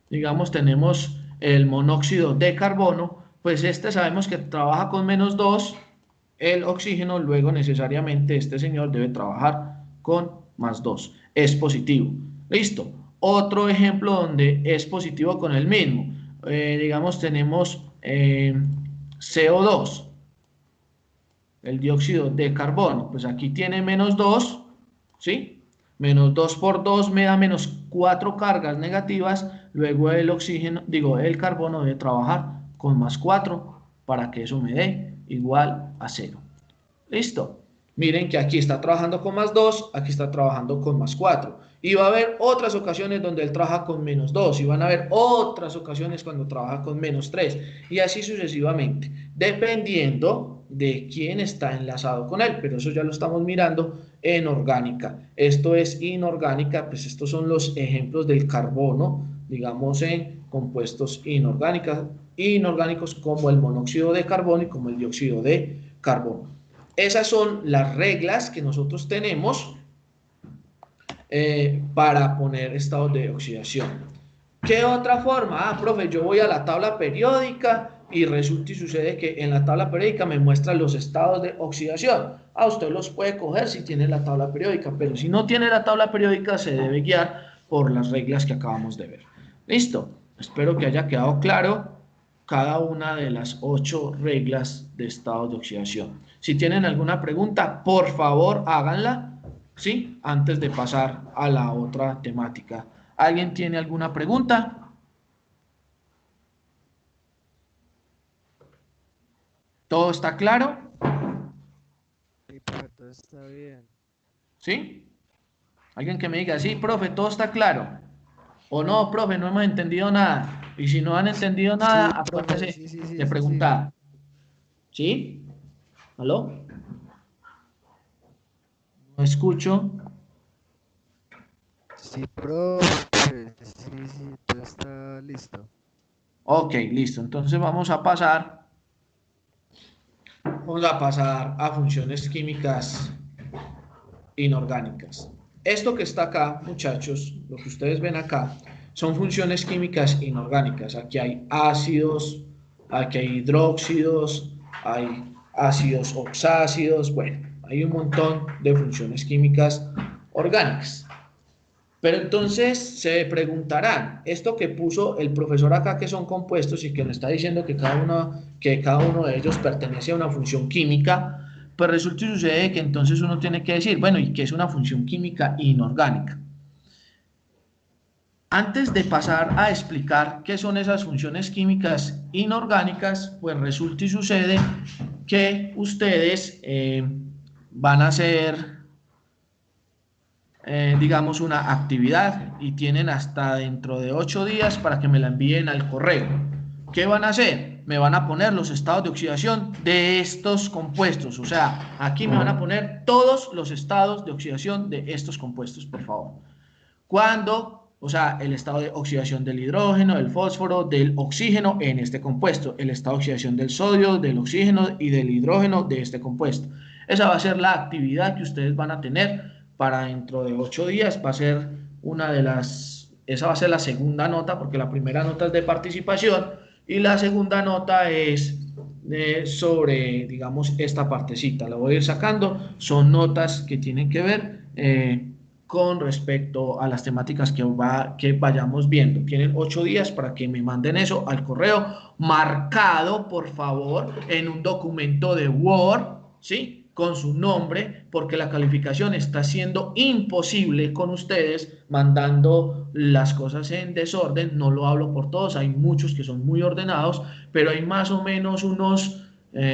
digamos, tenemos el monóxido de carbono, pues este sabemos que trabaja con -2, el oxígeno, luego necesariamente este señor debe trabajar con +2, es positivo. Listo. Otro ejemplo donde es positivo con el mismo, digamos, tenemos CO2, el dióxido de carbono, pues aquí tiene -2, ¿sí? -2 por 2 me da -4 cargas negativas, luego el oxígeno, digo, el carbono debe trabajar con +4 para que eso me dé igual a 0. ¿Listo? Miren que aquí está trabajando con +2, aquí está trabajando con +4. Y va a haber otras ocasiones donde él trabaja con -2 y van a haber otras ocasiones cuando trabaja con -3 y así sucesivamente, dependiendo de quién está enlazado con él, pero eso ya lo estamos mirando en orgánica. Esto es inorgánica, pues estos son los ejemplos del carbono, digamos en compuestos inorgánicos como el monóxido de carbono y como el dióxido de carbono. Esas son las reglas que nosotros tenemos para poner estados de oxidación. ¿Qué otra forma? Profe, yo voy a la tabla periódica y resulta y sucede que en la tabla periódica me muestra los estados de oxidación. Usted los puede coger si tiene la tabla periódica, pero si no tiene la tabla periódica se debe guiar por las reglas que acabamos de ver. ¿Listo? Espero que haya quedado claro cada una de las 8 reglas de estados de oxidación. Si tienen alguna pregunta, por favor háganla, ¿sí? Antes de pasar a la otra temática. ¿Alguien tiene alguna pregunta? ¿Todo está claro? Sí, profe, todo está bien. ¿Sí? Alguien que me diga, sí, profe, todo está claro. O no, profe, no hemos entendido nada. Y si no han entendido nada, Sí, profe, acuérdense sí, sí, sí, de sí, sí. preguntar. ¿Sí? ¿Aló? No escucho. Sí, profe, sí, sí, todo está listo. Ok, listo. Entonces vamos a pasar a funciones químicas inorgánicas. Esto que está acá, muchachos, lo que ustedes ven acá, son funciones químicas inorgánicas. Aquí hay ácidos, aquí hay hidróxidos, hay ácidos oxácidos, bueno, hay un montón de funciones químicas orgánicas. Pero entonces se preguntarán, esto que puso el profesor acá que son compuestos y que nos está diciendo que cada uno de ellos pertenece a una función química, pues resulta y sucede que entonces uno tiene que decir, bueno, ¿y qué es una función química inorgánica? Antes de pasar a explicar qué son esas funciones químicas inorgánicas, pues resulta y sucede que ustedes van a hacer digamos, una actividad y tienen hasta dentro de 8 días para que me la envíen al correo. ¿Qué van a hacer? Me van a poner los estados de oxidación de estos compuestos. O sea, aquí me van a poner todos los estados de oxidación de estos compuestos, por favor. Cuando, o sea, el estado de oxidación del hidrógeno, del fósforo, del oxígeno en este compuesto, el estado de oxidación del sodio, del oxígeno y del hidrógeno de este compuesto. Esa va a ser la actividad que ustedes van a tener para dentro de 8 días. Va a ser esa va a ser la segunda nota, porque la primera nota es de participación y la segunda nota es sobre, digamos, esta partecita. La voy a ir sacando. Son notas que tienen que ver con respecto a las temáticas que vayamos viendo. Tienen 8 días para que me manden eso al correo, marcado, por favor, en un documento de Word, ¿sí? Con su nombre, porque la calificación está siendo imposible con ustedes, mandando las cosas en desorden. No lo hablo por todos, hay muchos que son muy ordenados, pero hay más o menos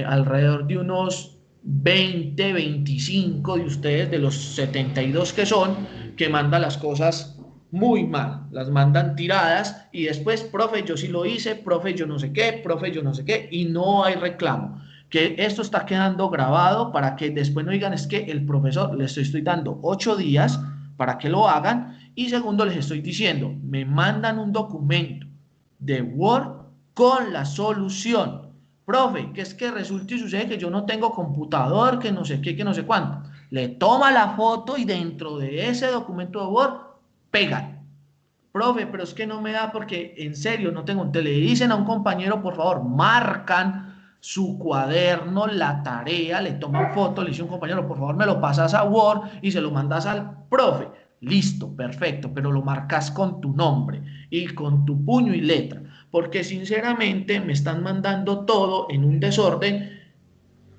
alrededor de unos 20, 25 de ustedes, de los 72 que son, que mandan las cosas muy mal, las mandan tiradas y después, profe, yo sí lo hice, profe, yo no sé qué, profe, yo no sé qué, y no hay reclamo. Que esto está quedando grabado para que después no digan es que el profesor les estoy dando 8 días para que lo hagan, y segundo les estoy diciendo, me mandan un documento de Word con la solución. Profe, que es que resulta y sucede que yo no tengo computador, que no sé qué, que no sé cuánto. Le toma la foto y dentro de ese documento de Word pegan. Profe, pero es que no me da porque en serio no tengo. Te le dicen a un compañero, por favor, marcan su cuaderno, la tarea, le toman foto, le dice a un compañero, por favor, me lo pasas a Word y se lo mandas al profe. Listo, perfecto, pero lo marcas con tu nombre y con tu puño y letra, porque sinceramente me están mandando todo en un desorden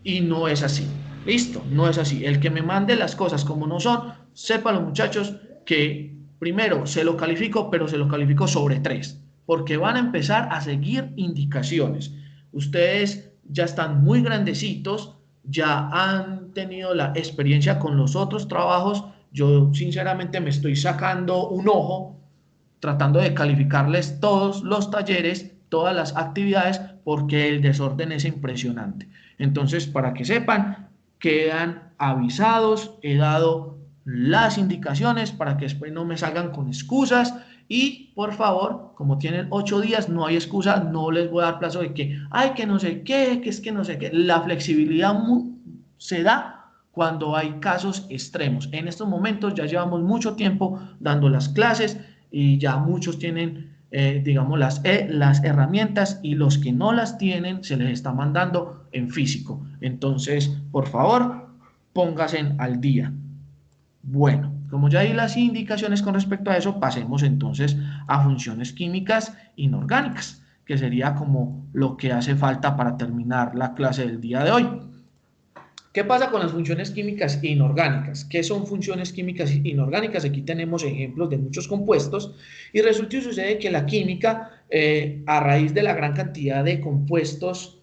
y no es así. Listo, no es así. El que me mande las cosas como no son, sepan los muchachos que primero se lo califico, pero se lo califico sobre 3, porque van a empezar a seguir indicaciones. Ustedes ya están muy grandecitos, ya han tenido la experiencia con los otros trabajos. Yo sinceramente me estoy sacando un ojo tratando de calificarles todos los talleres, todas las actividades, porque el desorden es impresionante. Entonces, para que sepan, quedan avisados, he dado las indicaciones para que después no me salgan con excusas y por favor, como tienen 8 días, no hay excusa, no les voy a dar plazo de que, ay, que no sé qué, que es que no sé qué. La flexibilidad se da cuando hay casos extremos. En estos momentos ya llevamos mucho tiempo dando las clases y ya muchos tienen, digamos, las herramientas, y los que no las tienen se les está mandando en físico. Entonces, por favor, pónganse al día. Bueno, como ya di las indicaciones con respecto a eso, pasemos entonces a funciones químicas inorgánicas, que sería como lo que hace falta para terminar la clase del día de hoy. ¿Qué pasa con las funciones químicas inorgánicas? ¿Qué son funciones químicas inorgánicas? Aquí tenemos ejemplos de muchos compuestos y resulta y sucede que la química, a raíz de la gran cantidad de compuestos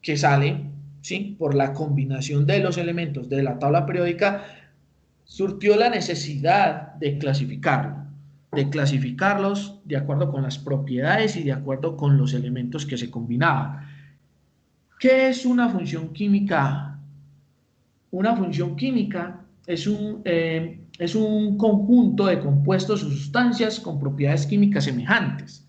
que salen, ¿sí? Por la combinación de los elementos de la tabla periódica, surtió la necesidad de clasificarlos de acuerdo con las propiedades y de acuerdo con los elementos que se combinaban. ¿Qué es una función química? Una función química es un conjunto de compuestos o sustancias con propiedades químicas semejantes.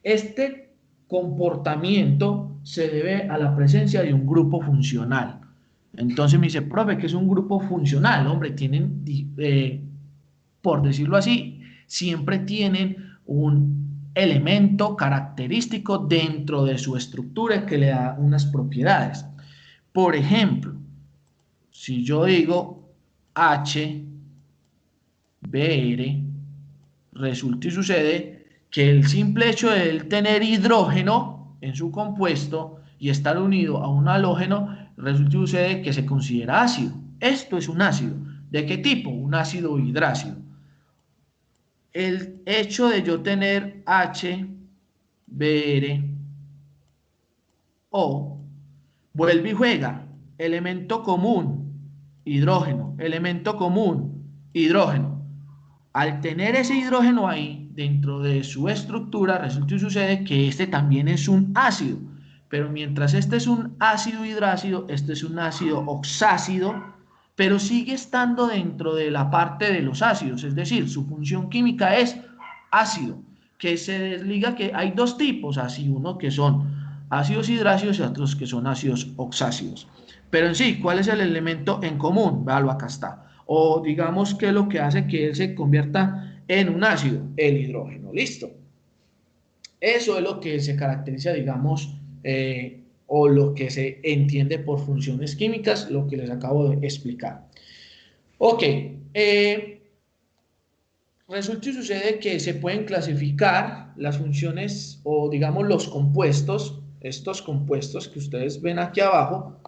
Este comportamiento se debe a la presencia de un grupo funcional. Entonces me dice, profe, ¿qué es un grupo funcional? Hombre, tienen, por decirlo así, siempre tienen un elemento característico dentro de su estructura que le da unas propiedades. Por ejemplo, si yo digo HBr, resulta y sucede que el simple hecho de él tener hidrógeno en su compuesto y estar unido a un halógeno, resulta y sucede que se considera ácido. Esto es un ácido. ¿De qué tipo? Un ácido hidrácido. El hecho de yo tener HBrO, vuelve y juega, elemento común, hidrógeno, elemento común, hidrógeno. Al tener ese hidrógeno ahí dentro de su estructura, resulta y sucede que este también es un ácido. Pero mientras este es un ácido hidrácido, este es un ácido oxácido, pero sigue estando dentro de la parte de los ácidos, es decir, su función química es ácido, que se desliga que hay dos tipos, así uno que son ácidos hidrácidos y otros que son ácidos oxácidos. Pero en sí, ¿cuál es el elemento en común? Véalo, acá está. O digamos que lo que hace que él se convierta en un ácido, el hidrógeno. Listo. Eso es lo que se caracteriza, digamos, o lo que se entiende por funciones químicas, lo que les acabo de explicar. Ok, Resulta y sucede que se pueden clasificar las funciones o digamos los compuestos, estos compuestos que ustedes ven aquí abajo,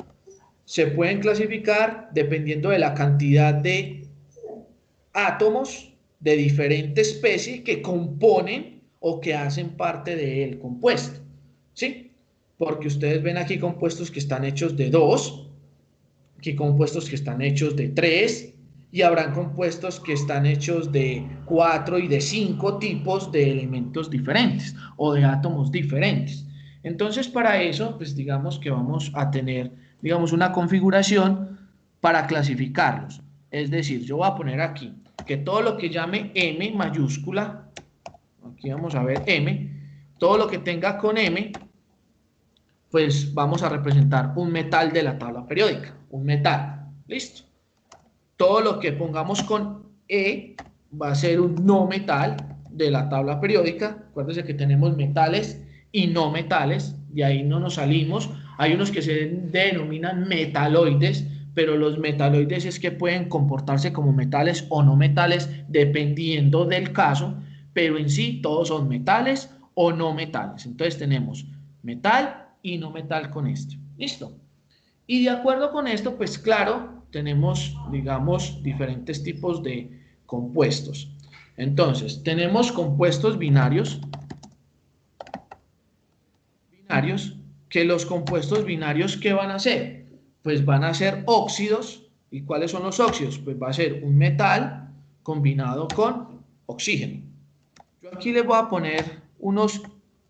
se pueden clasificar dependiendo de la cantidad de átomos de diferente especie que componen o que hacen parte del compuesto, ¿sí? Porque ustedes ven aquí compuestos que están hechos de 2, aquí compuestos que están hechos de 3, y habrán compuestos que están hechos de 4 y de 5 tipos de elementos diferentes o de átomos diferentes. Entonces, para eso, pues digamos que vamos a tener, digamos, una configuración para clasificarlos. Es decir, yo voy a poner aquí que todo lo que llame M mayúscula, aquí vamos a ver M, todo lo que tenga con M, pues vamos a representar un metal de la tabla periódica, un metal, listo. Todo lo que pongamos con E va a ser un no metal de la tabla periódica. Acuérdense que tenemos metales y no metales, de ahí no nos salimos. Hay unos que se denominan metaloides, pero los metaloides es que pueden comportarse como metales o no metales dependiendo del caso, pero en sí todos son metales o no metales. Entonces tenemos metal y no metal con esto. ¿Listo? Y de acuerdo con esto, pues claro, tenemos, digamos, diferentes tipos de compuestos. Entonces, tenemos compuestos binarios, que los compuestos binarios, ¿qué van a ser? Pues van a ser óxidos. ¿Y cuáles son los óxidos? Pues va a ser un metal combinado con oxígeno. Yo aquí les voy a poner unos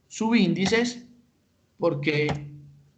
subíndices porque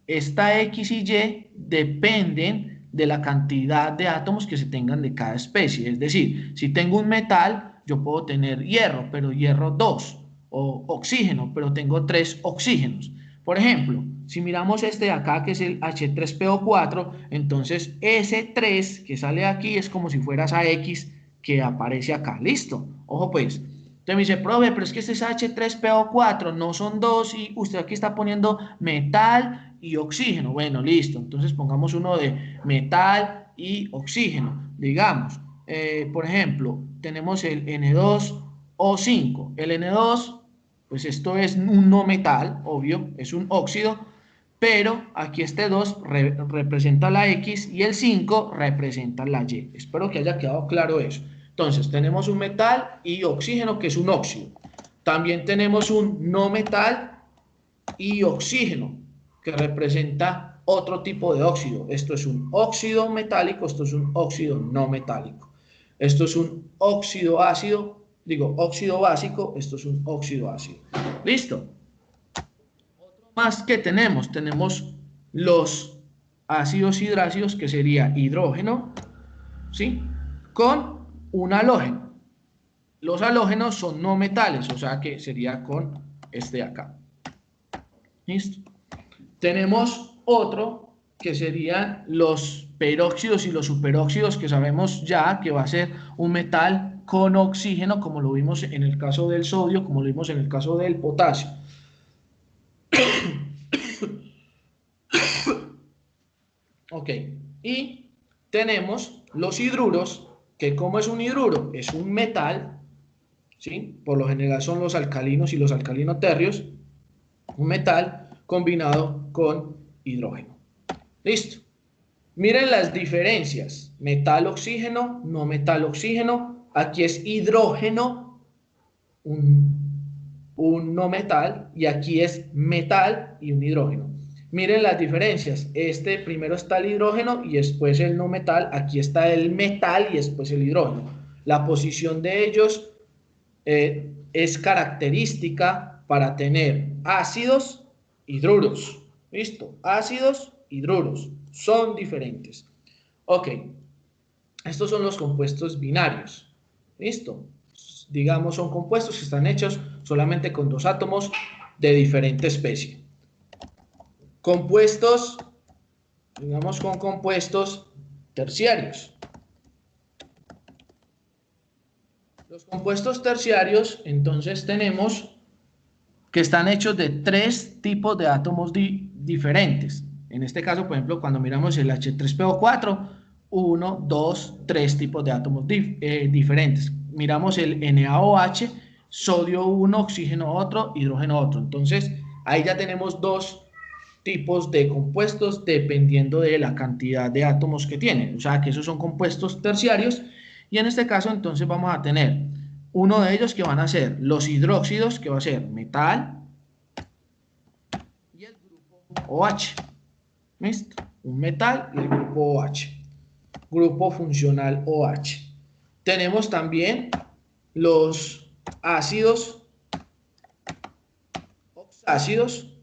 esta X y Y dependen de la cantidad de átomos que se tengan de cada especie. Es decir, si tengo un metal, yo puedo tener hierro, pero hierro 2, o oxígeno, pero tengo 3 oxígenos. Por ejemplo, si miramos este de acá, que es el H3PO4, entonces ese 3 que sale aquí es como si fuera esa X que aparece acá. ¿Listo? Ojo pues. Entonces me dice, profe, pero es que este es H3PO4, no son dos y usted aquí está poniendo metal y oxígeno. Bueno, listo. Entonces pongamos uno de metal y oxígeno. Digamos, por ejemplo, tenemos el N2O5. El N2, pues esto es un no metal, obvio, es un óxido, pero aquí este 2 representa la X y el 5 representa la Y. Espero que haya quedado claro eso. Entonces, tenemos un metal y oxígeno, que es un óxido. También tenemos un no metal y oxígeno, que representa otro tipo de óxido. Esto es un óxido metálico, esto es un óxido no metálico. Esto es un óxido ácido, digo, óxido básico, esto es un óxido ácido. ¿Listo? Más que tenemos los ácidos hidrácidos, que sería hidrógeno, ¿sí? Con un halógeno. Los halógenos son no metales, o sea que sería con este de acá. ¿Listo? Tenemos otro que serían los peróxidos y los superóxidos, que sabemos ya que va a ser un metal con oxígeno, como lo vimos en el caso del sodio, como lo vimos en el caso del potasio. Ok, y tenemos los hidruros, que como es un hidruro, es un metal, ¿sí? Por lo general son los alcalinos y los alcalinoterrios, un metal combinado con hidrógeno. Listo. Miren las diferencias. Metal, oxígeno, no metal, oxígeno. Aquí es hidrógeno, un no metal, y aquí es metal y un hidrógeno. Miren las diferencias. Este primero está el hidrógeno y después el no metal. Aquí está el metal y después el hidrógeno. La posición de ellos es característica para tener ácidos, hidruros. ¿Listo? Ácidos, hidruros. Son diferentes. Ok. Estos son los compuestos binarios. ¿Listo? Digamos, son compuestos que están hechos solamente con dos átomos de diferente especie. Compuestos, digamos, con compuestos terciarios. Los compuestos terciarios, entonces, tenemos que están hechos de 3 tipos de átomos diferentes. En este caso, por ejemplo, cuando miramos el H3PO4, 1, 2, 3 tipos de átomos diferentes. miramos el NaOH, sodio 1, oxígeno otro, hidrógeno otro. Entonces, ahí ya tenemos dos tipos de compuestos dependiendo de la cantidad de átomos que tienen. O sea, que esos son compuestos terciarios. Y en este caso, entonces, vamos a tener uno de ellos que van a ser los hidróxidos, que va a ser metal, y el grupo OH. ¿Listo? Un metal y el grupo OH. Grupo funcional OH. Tenemos también los ácidos oxácidos,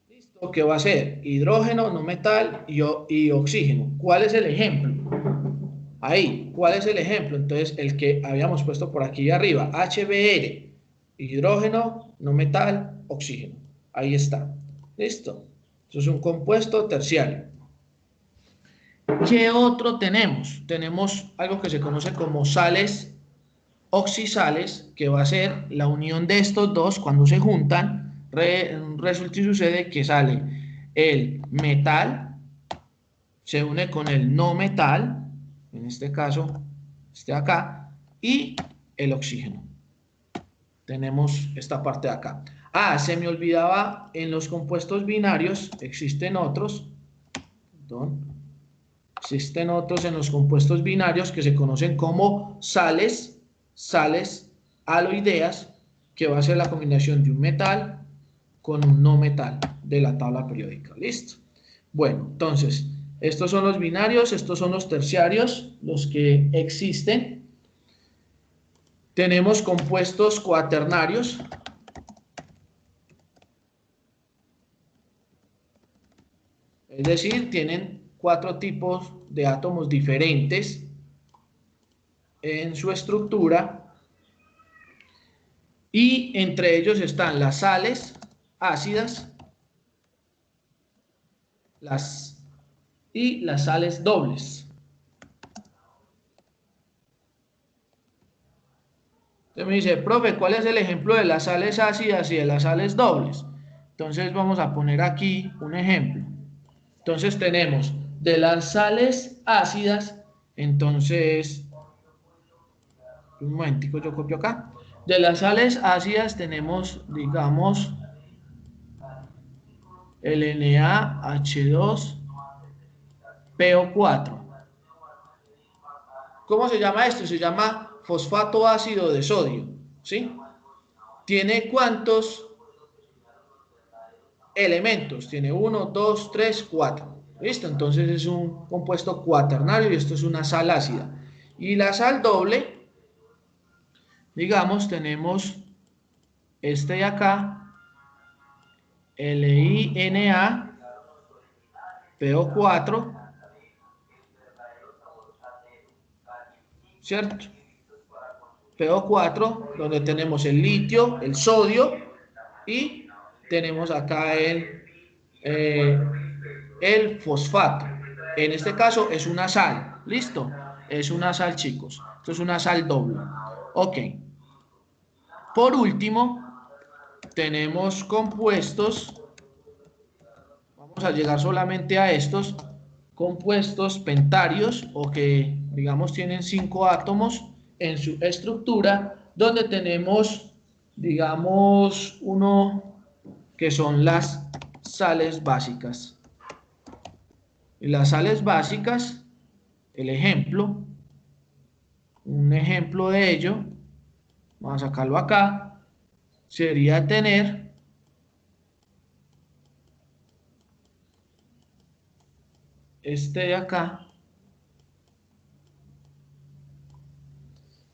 ¿listo? Que va a ser hidrógeno, no metal y oxígeno. ¿Cuál es el ejemplo? Ahí, ¿cuál es el ejemplo? Entonces, el que habíamos puesto por aquí arriba, HBr, hidrógeno, no metal, oxígeno. Ahí está. ¿Listo? Eso es un compuesto terciario. ¿Qué otro tenemos? Tenemos algo que se conoce como sales oxisales, que va a ser la unión de estos dos cuando se juntan. Resulta y sucede que sale el metal, se une con el no metal, en este caso, este de acá, y el oxígeno. Tenemos esta parte de acá. Ah, se me olvidaba, en los compuestos binarios existen otros, perdón, existen otros en los compuestos binarios que se conocen como sales aloideas, que va a ser la combinación de un metal con un no metal de la tabla periódica. ¿Listo? Bueno, entonces, estos son los binarios, estos son los terciarios, los que existen. Tenemos compuestos cuaternarios. Es decir, tienen 4 tipos de átomos diferentes en su estructura, y entre ellos están las sales ácidas y las sales dobles. Entonces me dice, profe, ¿cuál es el ejemplo de las sales ácidas y de las sales dobles? Entonces vamos a poner aquí un ejemplo. Entonces tenemos de las sales ácidas, entonces, un momentico, yo copio acá. De las sales ácidas tenemos, digamos, el NaH2PO4. ¿Cómo se llama esto? Se llama fosfato ácido de sodio, ¿sí? ¿Tiene cuántos elementos? Tiene 1, 2, 3, 4. ¿Listo? Entonces es un compuesto cuaternario y esto es una sal ácida. Y la sal doble, digamos, tenemos este de acá, LiNaPO4, ¿cierto? PO4, donde tenemos el litio, el sodio, y tenemos acá el fosfato. En este caso es una sal, ¿listo? Es una sal, chicos. Esto es una sal doble. Ok. Por último, tenemos compuestos, vamos a llegar solamente a estos, compuestos pentarios, o que digamos tienen 5 átomos en su estructura, donde tenemos, digamos, uno que son las sales básicas. Y las sales básicas, el ejemplo, un ejemplo de ello, vamos a sacarlo acá, sería tener este de acá,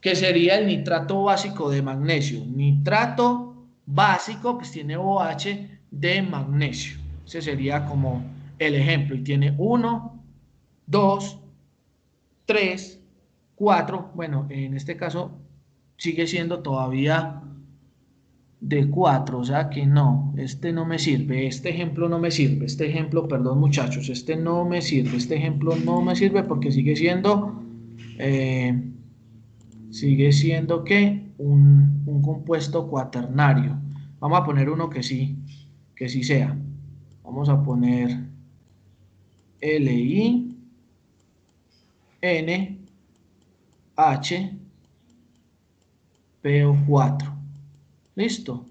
que sería el nitrato básico de magnesio. Nitrato básico, pues tiene OH de magnesio. Ese sería como el ejemplo. Y tiene 1, 2, 3, 4. Bueno, en este caso sigue siendo todavía de 4, o sea que no, este no me sirve, este ejemplo no me sirve, este ejemplo, perdón muchachos, este no me sirve, este ejemplo no me sirve porque sigue siendo... sigue siendo que un compuesto cuaternario. Vamos a poner uno que sí sea. Vamos a poner Li, NHPO4. ¿Listo?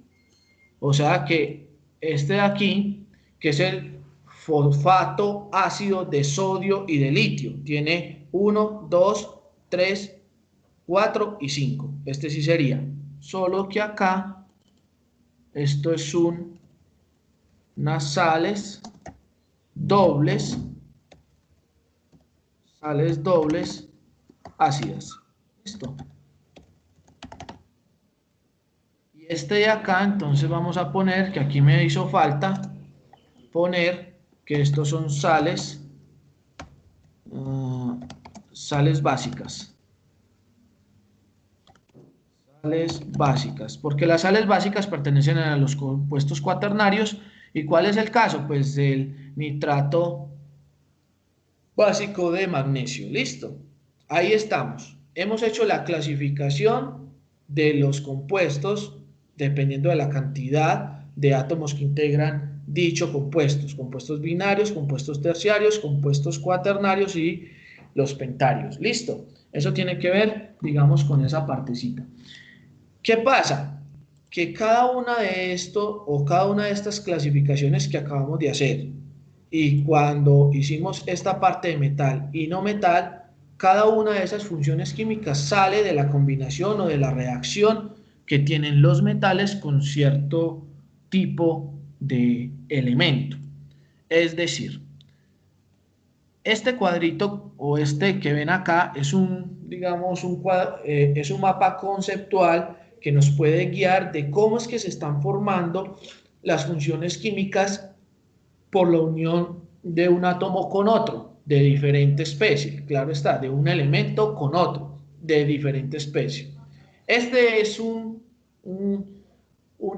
O sea que este de aquí, que es el fosfato ácido de sodio y de litio, tiene 1, 2, 3, 4 y 5. Este sí sería. Solo que acá, esto es unas dobles, sales dobles ácidas. ¿Listo? Y este de acá, entonces vamos a poner, que aquí me hizo falta poner que estos son sales básicas. Sales básicas, porque las sales básicas pertenecen a los compuestos cuaternarios. ¿Y cuál es el caso? Pues el nitrato básico de magnesio. Listo. Ahí estamos. Hemos hecho la clasificación de los compuestos dependiendo de la cantidad de átomos que integran dicho compuestos. Compuestos binarios, compuestos terciarios, compuestos cuaternarios y los pentarios. Listo. Eso tiene que ver, digamos, con esa partecita. ¿Qué pasa? Que cada una de esto o cada una de estas clasificaciones que acabamos de hacer y cuando hicimos esta parte de metal y no metal, cada una de esas funciones químicas sale de la combinación o de la reacción que tienen los metales con cierto tipo de elemento. Es decir, este cuadrito o este que ven acá es digamos, es un mapa conceptual que nos puede guiar de cómo es que se están formando las funciones químicas por la unión de un átomo con otro de diferente especie. Claro está, de un elemento con otro de diferente especie. Este es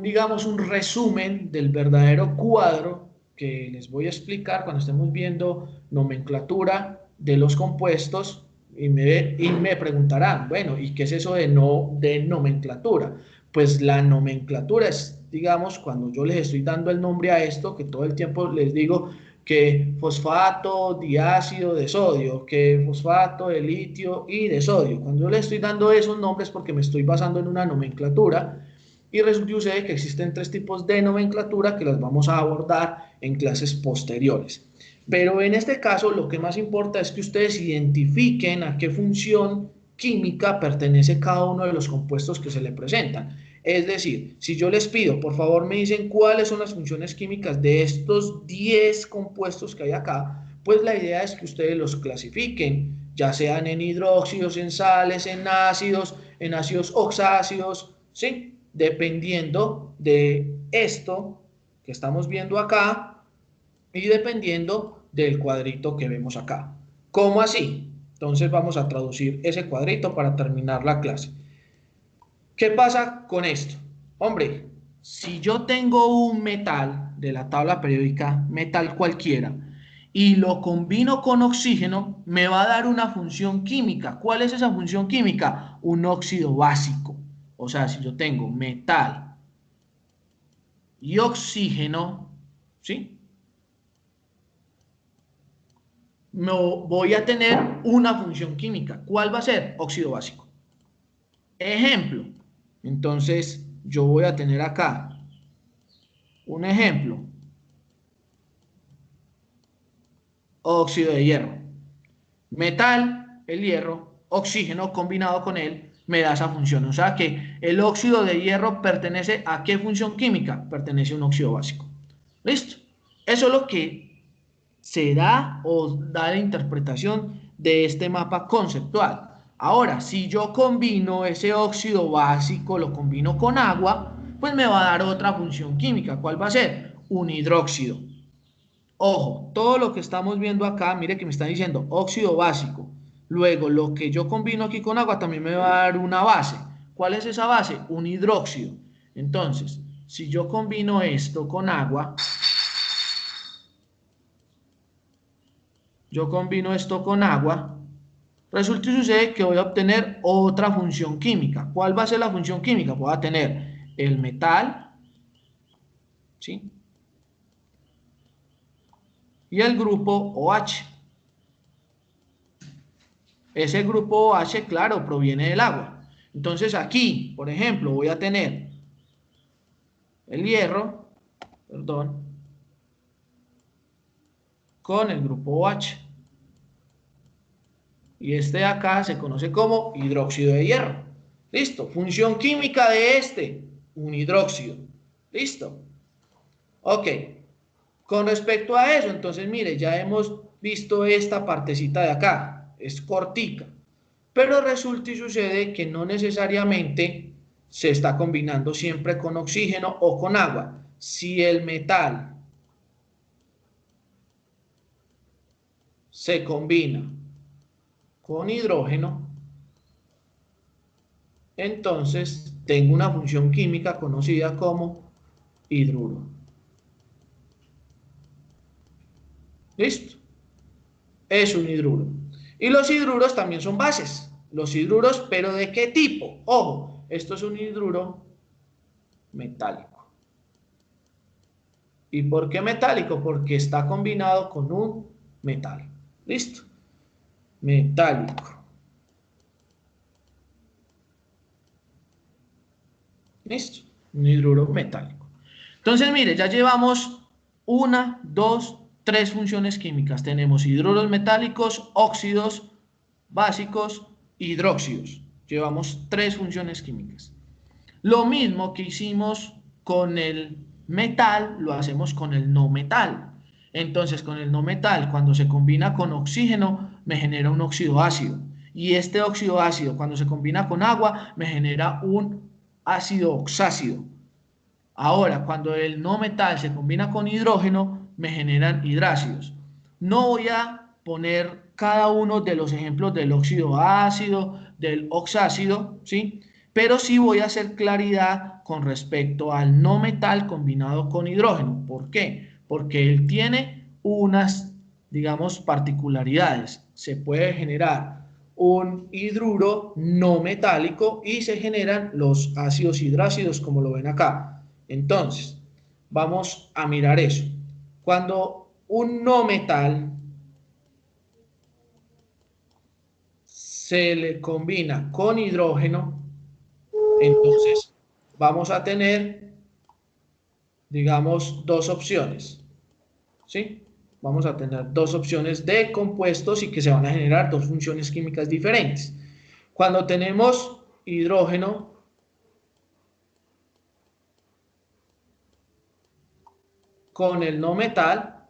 digamos, un resumen del verdadero cuadro que les voy a explicar cuando estemos viendo nomenclatura de los compuestos y me preguntarán, bueno, ¿y qué es eso de nomenclatura? Pues la nomenclatura es, digamos, cuando yo les estoy dando el nombre a esto, que todo el tiempo les digo que fosfato, diácido de sodio, que fosfato de litio y de sodio. Cuando yo les estoy dando esos nombres porque me estoy basando en una nomenclatura y resulta sucede que existen tres tipos de nomenclatura que las vamos a abordar en clases posteriores. Pero en este caso lo que más importa es que ustedes identifiquen a qué función química pertenece cada uno de los compuestos que se le presentan. Es decir, si yo les pido, por favor me dicen cuáles son las funciones químicas de estos 10 compuestos que hay acá, pues la idea es que ustedes los clasifiquen, ya sean en hidróxidos, en sales, en ácidos oxácidos, ¿sí? Dependiendo de esto que estamos viendo acá y dependiendo del cuadrito que vemos acá. ¿Cómo así? Entonces vamos a traducir ese cuadrito para terminar la clase. ¿Qué pasa con esto? Hombre, si yo tengo un metal de la tabla periódica, metal cualquiera, y lo combino con oxígeno, me va a dar una función química. ¿Cuál es esa función química? Un óxido básico. O sea, si yo tengo metal y oxígeno, ¿sí? Voy a tener una función química. ¿Cuál va a ser? Óxido básico. Ejemplo. Entonces, yo voy a tener acá un ejemplo. Óxido de hierro. Metal, el hierro, oxígeno combinado con él, me da esa función. O sea que el óxido de hierro pertenece a qué función química? Pertenece a un óxido básico. ¿Listo? Eso es lo que se da o da la interpretación de este mapa conceptual. Ahora, si yo combino ese óxido básico, lo combino con agua, pues me va a dar otra función química. ¿Cuál va a ser? Un hidróxido. Ojo, todo lo que estamos viendo acá, mire que me están diciendo óxido básico. Luego, lo que yo combino aquí con agua también me va a dar una base. ¿Cuál es esa base? Un hidróxido. Entonces, si yo combino esto con agua, resulta y sucede que voy a obtener otra función química. ¿Cuál va a ser la función química? Voy a tener el metal, ¿sí? Y el grupo OH. Ese grupo OH, claro, proviene del agua. Entonces aquí, por ejemplo, voy a tener el hierro, perdón, con el grupo OH. Y este de acá se conoce como hidróxido de hierro. Listo. Función química de este, un hidróxido. Listo. Ok. Con respecto a eso, entonces mire, ya hemos visto esta partecita de acá. Es cortica. Pero resulta y sucede que no necesariamente se está combinando siempre con oxígeno o con agua. Si el metal se combina con hidrógeno, entonces tengo una función química conocida como hidruro. ¿Listo? Es un hidruro. Y los hidruros también son bases. Los hidruros, pero ¿de qué tipo? Ojo, esto es un hidruro metálico. ¿Y por qué metálico? Porque está combinado con un metal. ¿Listo? Metálico. ¿Listo? Un hidruro metálico. Entonces, mire, ya llevamos una, dos, tres funciones químicas. Tenemos hidruros metálicos, óxidos básicos, hidróxidos. Llevamos tres funciones químicas. Lo mismo que hicimos con el metal, lo hacemos con el no metal. Entonces, con el no metal, cuando se combina con oxígeno, me genera un óxido ácido. Y este óxido ácido, cuando se combina con agua, me genera un ácido oxácido. Ahora, cuando el no metal se combina con hidrógeno, me generan hidrácidos. No voy a poner cada uno de los ejemplos del óxido ácido, del oxácido, ¿sí? Pero sí voy a hacer claridad con respecto al no metal combinado con hidrógeno. ¿Por qué? Porque él tiene unas, digamos, particularidades. Se puede generar un hidruro no metálico y se generan los ácidos hidrácidos, como lo ven acá. Entonces, vamos a mirar eso. Cuando un no metal se le combina con hidrógeno, entonces vamos a tener, digamos, dos opciones. ¿Sí? Vamos a tener dos opciones de compuestos y que se van a generar dos funciones químicas diferentes. Cuando tenemos hidrógeno con el no metal,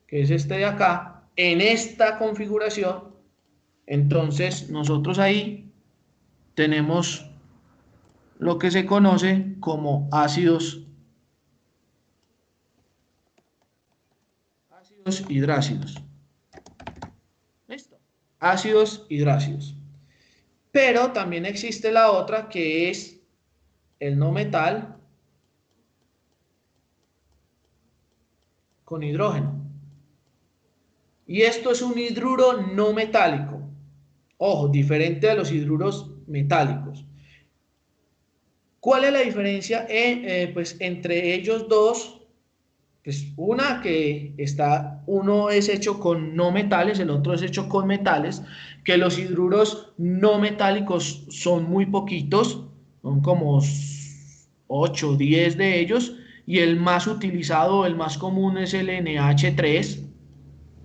que es este de acá, en esta configuración, entonces nosotros ahí tenemos lo que se conoce como ácidos hidrácidos. ¿Listo? Ácidos hidrácidos. Pero también existe la otra que es el no metal con hidrógeno. Y esto es un hidruro no metálico. Ojo, diferente a los hidruros metálicos. ¿Cuál es la diferencia pues, entre ellos dos? Pues una que está, uno es hecho con no metales, el otro es hecho con metales, que los hidruros no metálicos son muy poquitos, son como 8 o 10 de ellos, y el más utilizado, el más común es el NH3,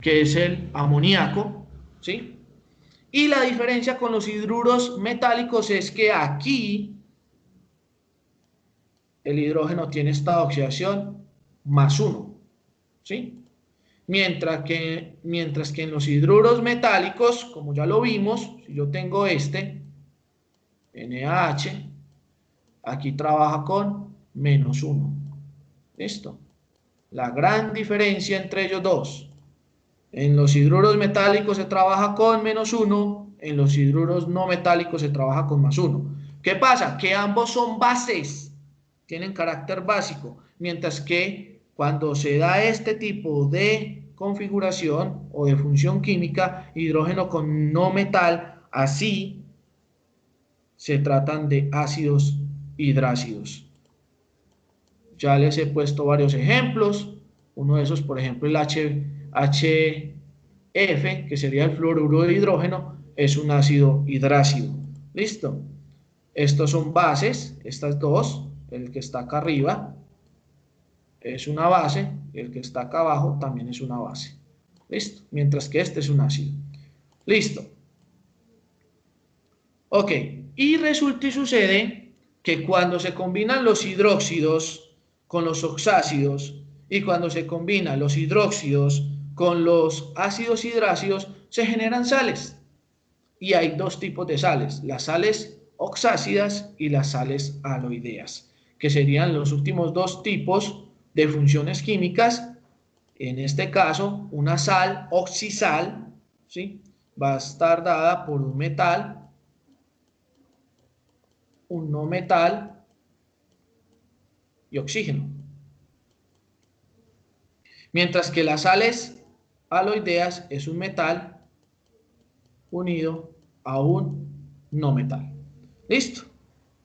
que es el amoníaco, ¿sí? Y la diferencia con los hidruros metálicos es que aquí el hidrógeno tiene estado de oxidación +1, ¿sí? Mientras que en los hidruros metálicos, como ya lo vimos, si yo tengo este, NaH, aquí trabaja con -1. ¿Listo? La gran diferencia entre ellos dos. En los hidruros metálicos se trabaja con -1, en los hidruros no metálicos se trabaja con +1. ¿Qué pasa? Que ambos son bases, tienen carácter básico, mientras que cuando se da este tipo de configuración o de función química, hidrógeno con no metal, así se tratan de ácidos hidrácidos. Ya les he puesto varios ejemplos. Uno de esos, por ejemplo, el HF, que sería el fluoruro de hidrógeno. es un ácido hidrácido. ¿Listo? Estos son bases, estas dos, el que está acá arriba es una base, y el que está acá abajo también es una base. ¿Listo? Mientras que este es un ácido. Listo. Ok, y resulta y sucede que cuando se combinan los hidróxidos con los oxácidos y cuando se combinan los hidróxidos con los ácidos hidrácidos, se generan sales. Y hay dos tipos de sales, las sales oxácidas y las sales aloideas, que serían los últimos dos tipos de funciones químicas. En este caso, una sal oxisal, ¿sí?, va a estar dada por un metal, un no metal y oxígeno. Mientras que las sales aloideas es un metal unido a un no metal. ¿Listo?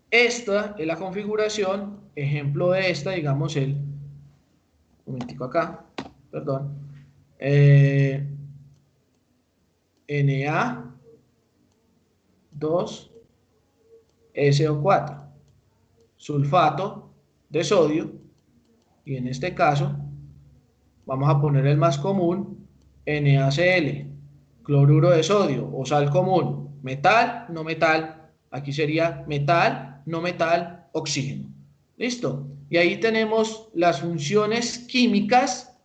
Esta es la configuración, ejemplo de esta, digamos un momentico acá, perdón, Na2SO4, sulfato de sodio, y en este caso vamos a poner el más común, NaCl, cloruro de sodio o sal común, metal, no metal, aquí sería metal, no metal, oxígeno. ¿Listo? Y ahí tenemos las funciones químicas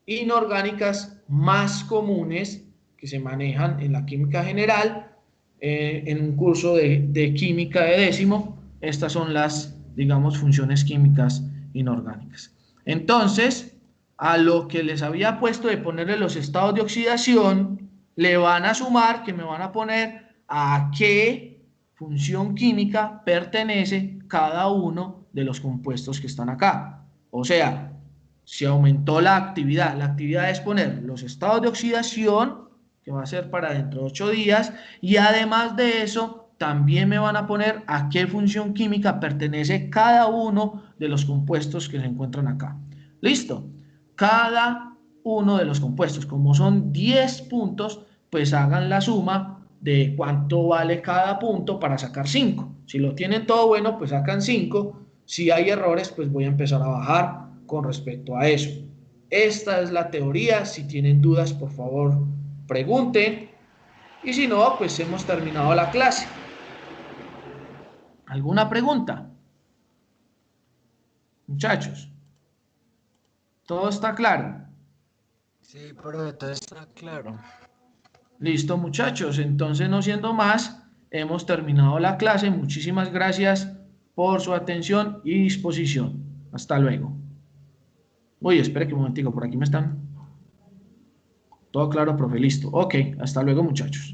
inorgánicas más comunes que se manejan en la química general, en un curso de química de décimo. Estas son las, digamos, funciones químicas inorgánicas. Entonces, a lo que les había puesto de ponerle los estados de oxidación, le van a sumar, que me van a poner a qué función química pertenece cada uno de los compuestos que están acá. O sea, se aumentó la actividad. La actividad es poner los estados de oxidación, que va a ser para dentro de 8 días, y además de eso, también me van a poner a qué función química pertenece cada uno de los compuestos que se encuentran acá. ¿Listo? Cada uno de los compuestos, como son 10 puntos, pues hagan la suma de cuánto vale cada punto para sacar 5. Si lo tienen todo bueno, pues sacan 5. Si hay errores, pues voy a empezar a bajar con respecto a eso. Esta es la teoría. Si tienen dudas, por favor, pregunten. Y si no, pues hemos terminado la clase. ¿Alguna pregunta? Muchachos, ¿todo está claro? Sí, pero todo está claro. Listo, muchachos. Entonces, no siendo más, hemos terminado la clase. Muchísimas gracias por su atención y disposición. Hasta luego. Uy, espere que un momentico, por aquí me están. Todo claro, profe, listo. Ok, hasta luego, muchachos.